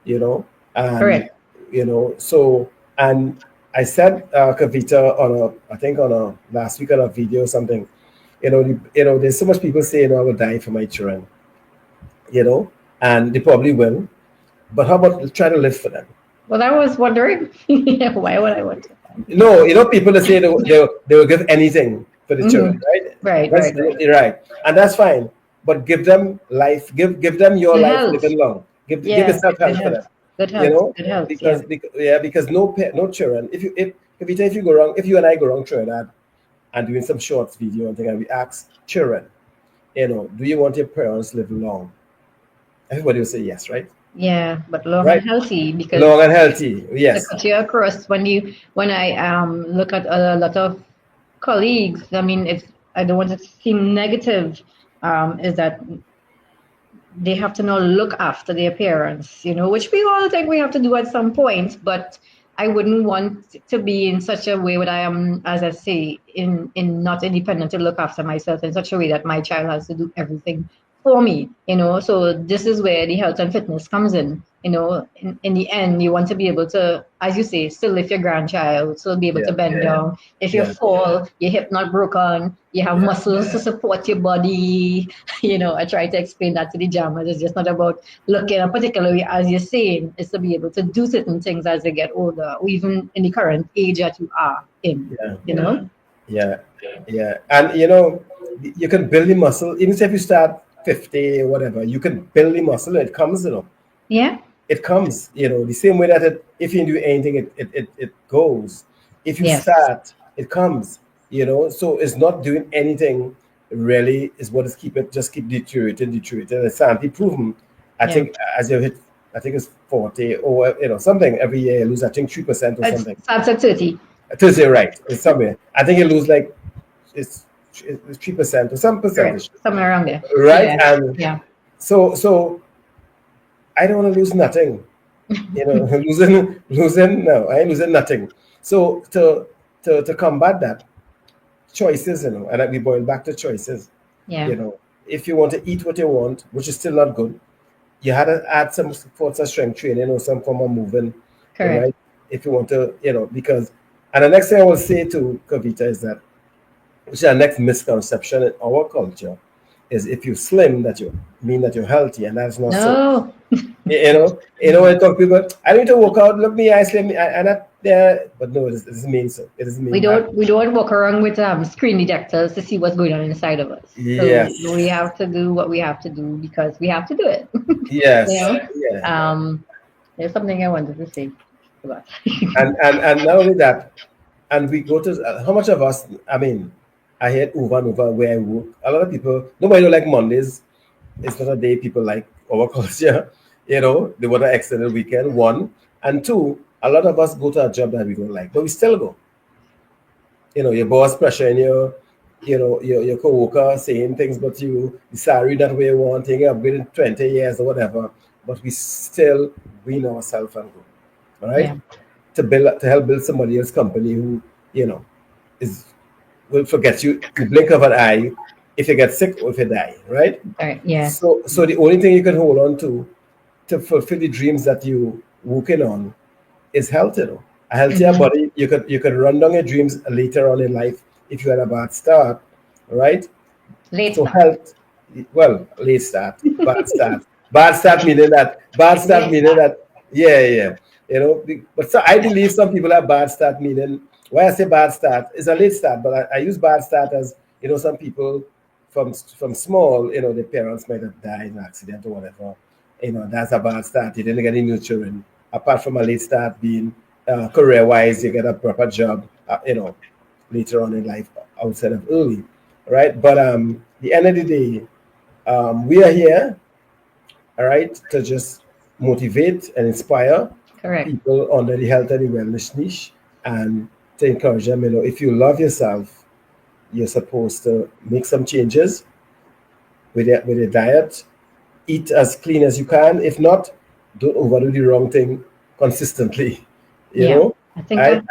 you know, and Correct. so, and I said, Kavita, I think on a last week on a video or something, there's so much people say, I will die for my children, and they probably will, but how about try to live for them? Well, I was wondering, why would I want to? No, people that say they will give anything for the children, Mm-hmm. right? Right. That's Right. absolutely right, and that's fine. But give them life, give them your Good life, health. living long. Give Yeah. yourself Good help for them, health. Good you health. know, Good health. Yeah. because no children. If you go wrong, if you and I go wrong, Trinidad, and doing some shorts video and thing, and we ask children, do you want your parents live long? Everybody will say yes, right? Yeah. But long and Right, healthy, long because and healthy. to Yes. cut you across, when I look at a lot of colleagues, I mean, I don't want to seem negative, is that they have to now look after their parents, which we all think we have to do at some point. But I wouldn't want to be in such a way where I am, as I say, in not independent to look after myself in such a way that my child has to do everything for me, so this is where the health and fitness comes in. In the end, you want to be able to, as you say, still lift your grandchild, still be able Yeah, to bend down. If you yeah, fall, your hip not broken, you have yeah, muscles to support your body. I try to explain that to the jammers. It's just not about looking a particular way, as you're saying, it's to be able to do certain things as they get older, or even in the current age that you are in, yeah, you know? yeah, yeah. And you can build the muscle, even if you start 50 or whatever, you can build the muscle and it comes. Yeah. It comes, the same way that if you do anything, it goes. If you Yes. start, it comes, So it's not doing anything really is what is keep deteriorating. And scientifically proven. I Yeah. think as you hit, I think it's 40 or something every year you lose, I think 3% or It's something. starts at 30. Thursday, right? It's somewhere. I think you lose like it's 3% or some Correct. percentage, Somewhere around there. right? Yeah. And Yeah. so I don't want to lose nothing. Losing, no, I ain't losing nothing. So to combat that, choices, and we boil back to choices. Yeah. You know, if you want to eat what you want, which is still not good, you had to add some forms of strength training or some form of moving, Correct. right? If you want to, because, and the next thing I will say to Kavita is that, which is our next misconception in our culture, is if you slim, that you mean that you're healthy, and that's not so. No. I talk to people, I need to work out, look me, I slim, I'm not there, but no, it doesn't mean so. It doesn't We mean that. don't walk around with screen detectors to see what's going on inside of us. So we Yes, have to do what we have to do because we have to do it. you yes, know. yeah. There's something I wanted to say about. And not only that, and we go to, how much of us, I mean, I hear over and over where I work, a lot of people, nobody don't like Mondays. It's not a day people like our culture. They want to extend the weekend, one. And two, a lot of us go to a job that we don't like, but we still go. Your boss pressuring you, your co-worker saying things, but the salary that we want, taking up within 20 years or whatever, but we still wean ourselves and go. All right? Yeah. To help build somebody else's company who, is will forget you the blink of an eye if you get sick or if you die, right? All right. Yes. So the only thing you can hold on to fulfill the dreams that you working on is health. A healthier Mm-hmm. body, you could run down your dreams later on in life if you had a bad start, right? Late So start. health, well, late start, bad start, bad start Late meaning start. that, yeah, yeah, But so I believe some people have bad start meaning. Why I say bad start is a late start, but I use bad start as some people from small, their parents might have died in an accident or whatever. That's a bad start. You didn't get any nurturing. Apart from a late start being career-wise, you get a proper job. Later on in life outside of early, right? But the end of the day, we are here, all right, to just motivate and inspire Correct. people under the health and the wellness niche, and to encourage them. If you love yourself, you're supposed to make some changes with your diet. Eat as clean as you can. If not, don't overdo the wrong thing consistently. You Yeah. know, I think I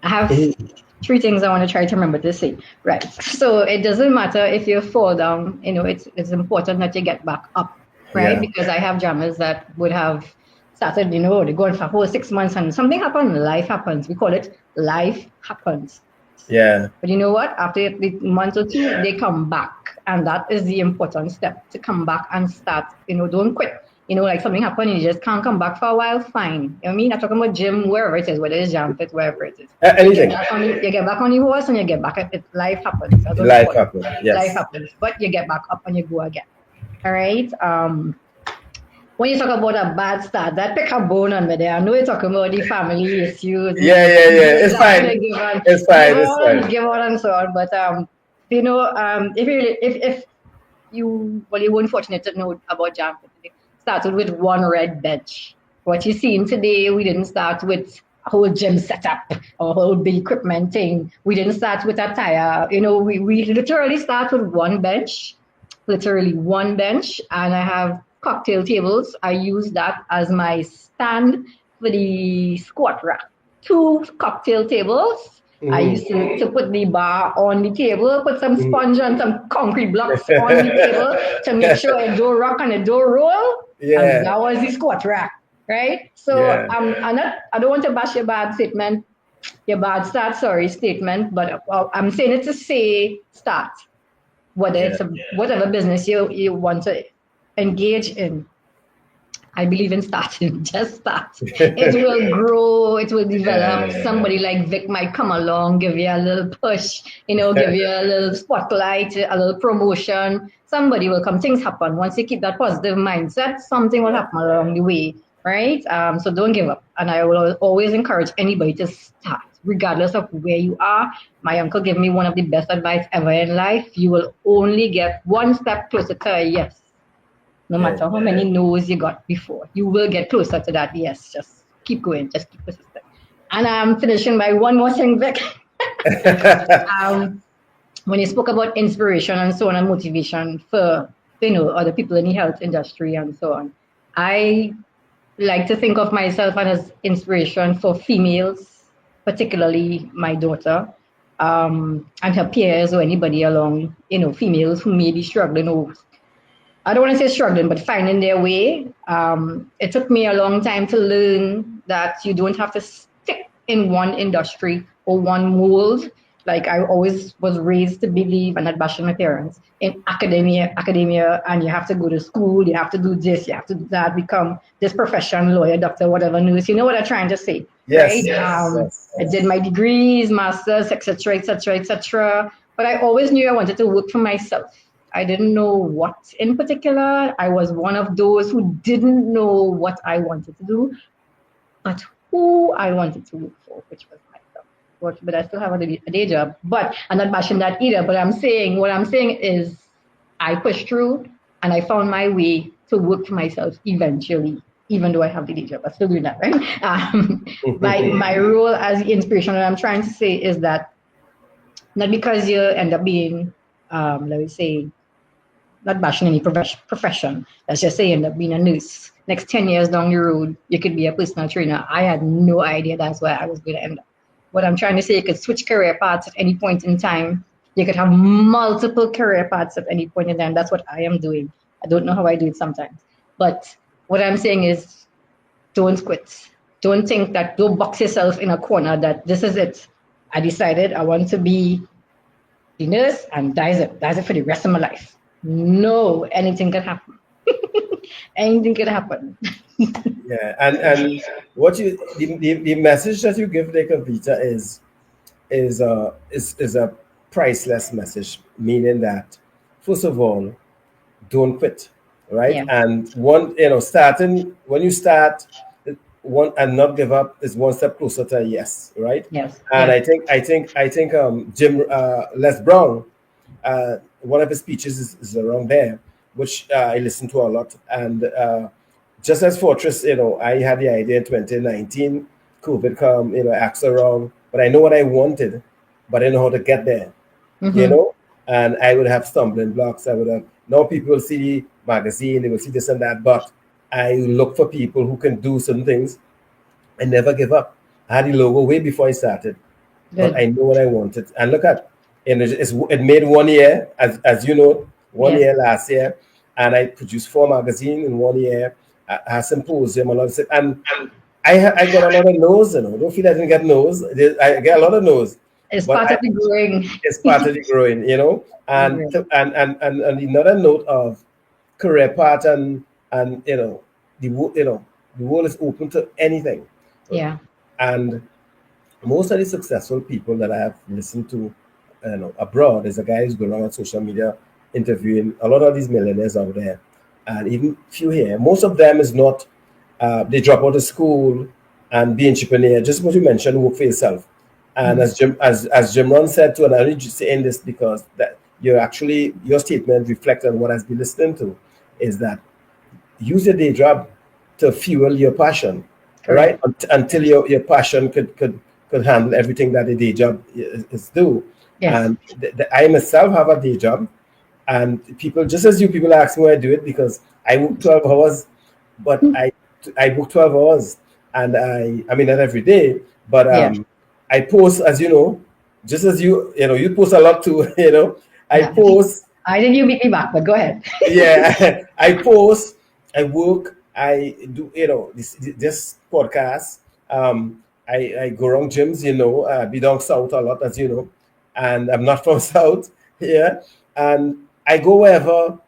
I have three things I want to try to remember to say. Right. So it doesn't matter if you fall down, it's important that you get back up, right? yeah, Because I have drummers that would have started, they're going for a whole 6 months and something happened, life happens. We call it life happens. yeah, But you know what? After the month or two, they come back. And that is the important step to come back and start. Don't quit. Like something happened and you just can't come back for a while, fine. You know what I mean? I'm talking about gym, wherever it is, whether it's jump it, wherever it is. anything. You get back on the horse and you get back at it. Life happens. That's what we Life call it. happens. Life Yes. happens. But you get back up and you go again. All right. When you talk about a bad start, that pick a bone on me there. I know you're talking about the family issues. Yeah, yeah, yeah. It's fine. It's fine. It's fine. Give on and so on. But if you were unfortunate to know about jump, it started with one red bench. What you're seeing today, we didn't start with a whole gym setup or a whole big equipment thing. We didn't start with a tire. We literally start with one bench, and I have cocktail tables. I use that as my stand for the squat rack. Two cocktail tables, I used to put the bar on the table, put some sponge and some concrete blocks on the table to make sure it don't rock and it don't roll. Yeah. And that was the squat rack, right? So Yeah. I don't want to bash your bad statement, your bad start, sorry, statement, but I'm saying it to say start. Whether it's whatever business you want to engage in. I believe in starting. Just start. It will grow. It will develop. Yeah. Somebody like Vic might come along, give you a little push, give you a little spotlight, a little promotion. Somebody will come. Things happen. Once you keep that positive mindset, something will happen along the way, right? So don't give up. And I will always encourage anybody to start, regardless of where you are. My uncle gave me one of the best advice ever in life. You will only get one step closer to a yes. No matter how many no's you got before, you will get closer to that yes. Just keep going, just keep persistent. And I'm finishing by one more thing, Vic. When you spoke about inspiration and so on and motivation for other people in the health industry and so on, I like to think of myself as inspiration for females, particularly my daughter, and her peers or anybody along, females who may be struggling or I don't want to say struggling, but finding their way. It took me a long time to learn that you don't have to stick in one industry or one mold. Like I always was raised to believe, and not bashing my parents, in academia, and you have to go to school, you have to do this, you have to do that, become this profession, lawyer, doctor, whatever news. You know what I'm trying to say, right? Yes. I did my degrees, masters, etc., etc., etc. But I always knew I wanted to work for myself. I didn't know what in particular. I was one of those who didn't know what I wanted to do, but who I wanted to work for, which was myself. But I still have a day job. But I'm not bashing that either. But what I'm saying is I pushed through and I found my way to work for myself eventually, even though I have the day job. I'm still doing that, right? My role as the inspiration, what I'm trying to say is that not because you end up being, let me say, not bashing any profession. Let's just say end up being a nurse. Next 10 years down the road, you could be a personal trainer. I had no idea that's where I was going to end up. What I'm trying to say, you could switch career paths at any point in time. You could have multiple career paths at any point in time. That's what I am doing. I don't know how I do it sometimes. But what I'm saying is don't quit. Don't think that, don't box yourself in a corner that this is it. I decided I want to be the nurse and that's it. That's it for the rest of my life. No, anything could happen. Anything could happen. Yeah, and what the message that you give like Avita is a priceless message, meaning that first of all, don't quit, right? Yeah. And starting when you start one and not give up is one step closer to a yes, right? Yes. And yes. I think Jim Les Brown, one of his speeches is around there, which I listen to a lot. And just as Fortress, I had the idea in 2019, COVID come, acts around, but I know what I wanted, but I didn't know how to get there, and I would have stumbling blocks. I would have, now people will see the magazine, they will see this and that, but I look for people who can do some things and never give up. I had the logo way before I started, but I know what I wanted. And look at it made 1 year, as you know, 1 year last year, and I produced 4 magazines in 1 year. I symposium, a lot of stuff, and I got a lot of no's. Don't feel I didn't get no's. I get a lot of no's. It's part of the growing. It's part of the growing, And another note of career path and the world is open to anything. Yeah. And most of the successful people that I have listened to abroad is a guy who's going around on social media interviewing a lot of these millionaires out there, and even few here. Most of them is not they drop out of school and be entrepreneur. Just what you mentioned, work for yourself. And as Jim Rohn said too, and I only just saying this because that your statement reflects on what I've been listening to, is that use your day job to fuel your passion, right? Until your passion could handle everything that the day job is do. Yes. And I myself have a day job, and people, just as you, people ask me why I do it, because I work 12 hours, but I work 12 hours, and I mean not every day, but I post, as you know, just as you post a lot too. I Yeah. post. I think you beat me back, but go ahead. Yeah, I post, I work, I do, this podcast. I go around gyms, be down south a lot, as you know, and I'm not from south here, and I go wherever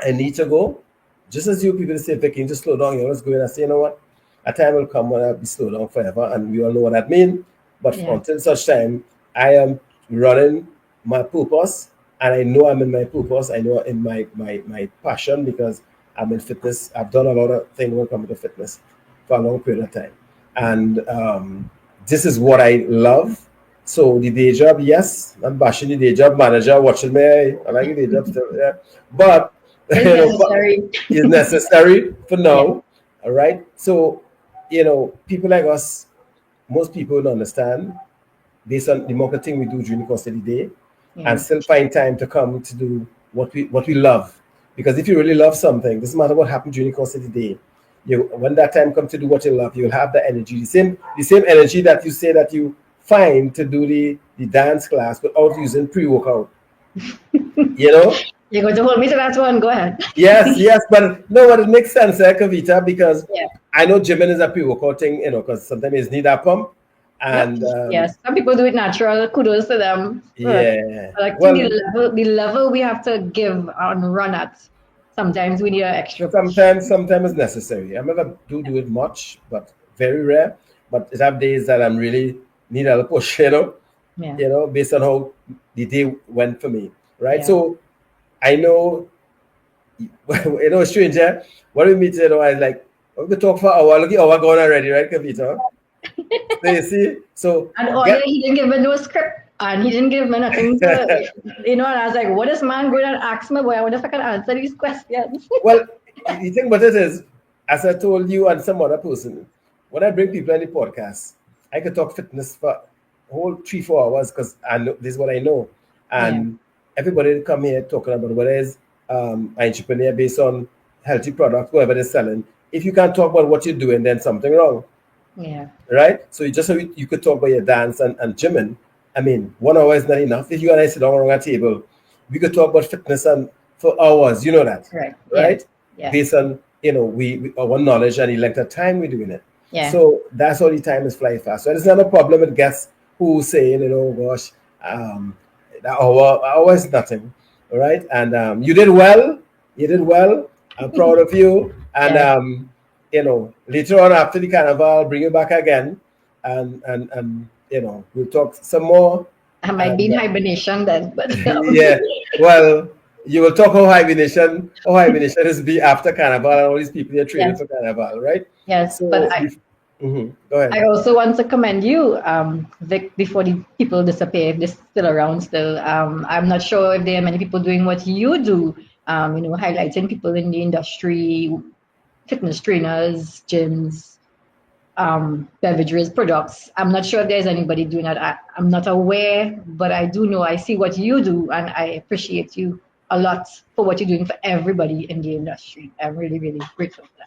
I need to go. Just as you people say, if they can just slow down, you always go in and say, you know what, a time will come when I'll be slowed down forever, and we all know what that means. But Yeah. until such time, I am running my purpose, and I know I'm in my purpose. I know in my passion because I'm in fitness. I've done a lot of things when it comes to fitness for a long period of time, and this is what I love. So the day job, yes, I'm bashing the day job manager watching me. I like the day job still, yeah. But It's necessary. is necessary for Yeah. now. All right. So, people like us, most people don't understand based on the marketing we do during the course of the day, and Yeah. still find time to come to do what we love. Because if you really love something, doesn't matter what happened during the course of the day. When that time comes to do what you love, you'll have the energy, the same energy that you say that you find to do the dance class without using pre-workout. You know, You're going to hold me to that one. Go ahead. Yes, yes, but no, but it makes sense, Kavita, because Yeah. I know gymming is a pre-workout thing, because sometimes you need a pump, Yep. and Yes. Some people do it natural. Kudos to them. yeah, But I think well, the level we have to give and run at, sometimes we need an extra push. sometimes it's necessary. I never do it much, but very rare. But it have days that I'm really need a little push, Yeah. based on how the day went for me, right? Yeah. So I know, stranger, when we meet, I was like, we could talk for an hour. Look at hour gone already, right, Kavita? So you see, so And earlier get he didn't give me no script and he didn't give me nothing to, and I was like, what is man going and ask me, boy? I wonder if I can answer these questions. well. The thing about it is, as I told you and some other person, when I bring people on the podcast, I could talk fitness for a whole 3 4 hours because I know this is what I know, Yeah. and everybody come here talking about whether it's an entrepreneur based on healthy product, whatever they're selling. If you can't talk about what you're doing, then something wrong. Yeah. Right? So you could talk about your dance and gymming. I mean, 1 hour is not enough. If you and I sit down around a table, we could talk about fitness and for hours. You know that, Correct. Yeah. right? Yeah. Based on we our knowledge and the length of time we're doing it. Yeah. So that's all the time is flying fast. So it's not a problem with guests who saying, gosh, that hour is nothing. All right. And you did well. You did well. I'm proud of you. And Yeah. later on after the carnival, I'll bring you back again, and we'll talk some more. I might be in hibernation then, but Yeah, well, you will talk how hibernation is be after carnival and all these people they're training yes, for carnival, right? yes. But So, go I ahead. also want to commend you, Vic, before the people disappear, if they're still around still. I'm not sure if there are many people doing what you do, highlighting people in the industry, fitness trainers, gyms, beverages, products. I'm not sure if there's anybody doing that. I'm not aware, but I do know, I see what you do, and I appreciate you a lot for what you're doing for everybody in the industry. I'm really, really grateful for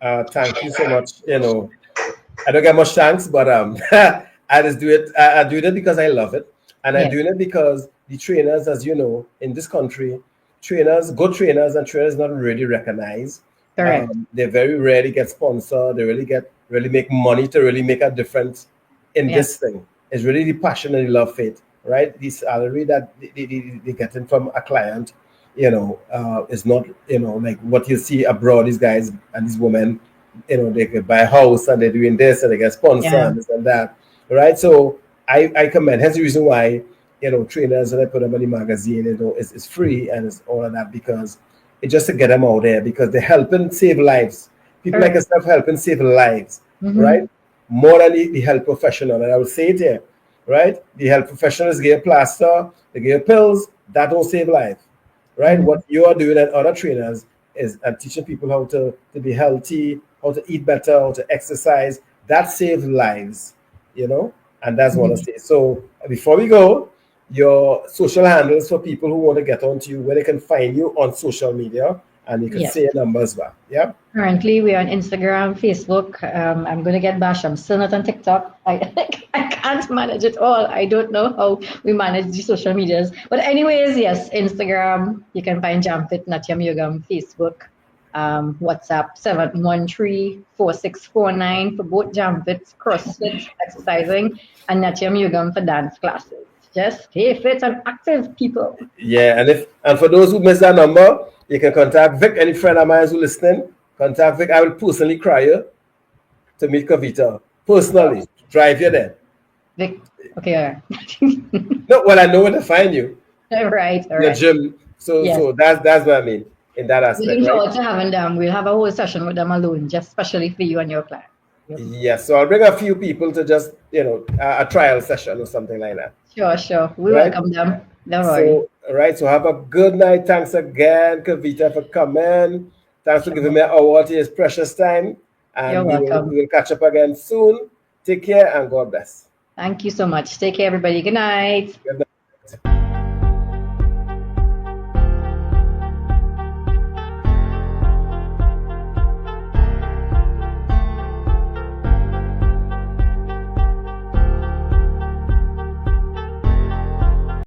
that. Thank you so much. I don't get much thanks, but I just do it. I do it because I love it, and I Yeah, do it because the trainers, as you know, in this country, good trainers and trainers not really recognized. correct. They very rarely get sponsored. They really make money to really make a difference in Yeah, this thing. It's really the passion and the love for it, right? The salary that they getting from a client, is not, like what you see abroad. These guys and these women, they could buy a house and they're doing this and they get sponsored yeah, and this and that, right? So I commend. Hence the reason why, trainers, and I put them in the magazine, it's free and it's all of that because it's just to get them out there because they're helping save lives. People like correct. yourself helping save lives, Mm-hmm. right? More than the health professional. And I will say it here, right? The health professionals give you plaster, they give you pills, that don't save life, right? Mm-hmm. What you are doing and other trainers is teaching people how to be healthy, how to eat better, how to exercise. That saves lives, and that's what I Mm-hmm. say. So before we go, your social handles for people who want to get onto you, where they can find you on social media, and you can Yes. say your numbers back. Yeah. Currently, we're on Instagram, Facebook. I'm going to get bashed. I'm still not on TikTok. I can't manage it all. I don't know how we manage the social medias. But anyways, yes, Instagram. You can find Jamfit Natyam Yugam. Facebook, WhatsApp 713-4649 for both Jamfit, CrossFit, exercising, and Natyam Yugam for dance classes. Just stay fit and active, people. Yeah, and for those who missed that number, you can contact Vic. Any friend of mine who's listening, contact Vic. I will personally cry you to meet Kavita. Personally, drive you there. Vic, okay, all No, well, I know where to find you. right, all The right. gym. So Yes. so that's what I mean in that aspect, Looking right? forward to having them. We'll have a whole session with them alone, just especially for you and your client. Yes. So I'll bring a few people to just a trial session or something like that. Sure, sure. We Right. welcome them. Don't worry. So have a good night. Thanks again, Kavita, for coming. Thanks for giving me an hour to his precious time. And You're welcome. we will catch up again soon. Take care and God bless. Thank you so much. Take care, everybody. Good night. Good night.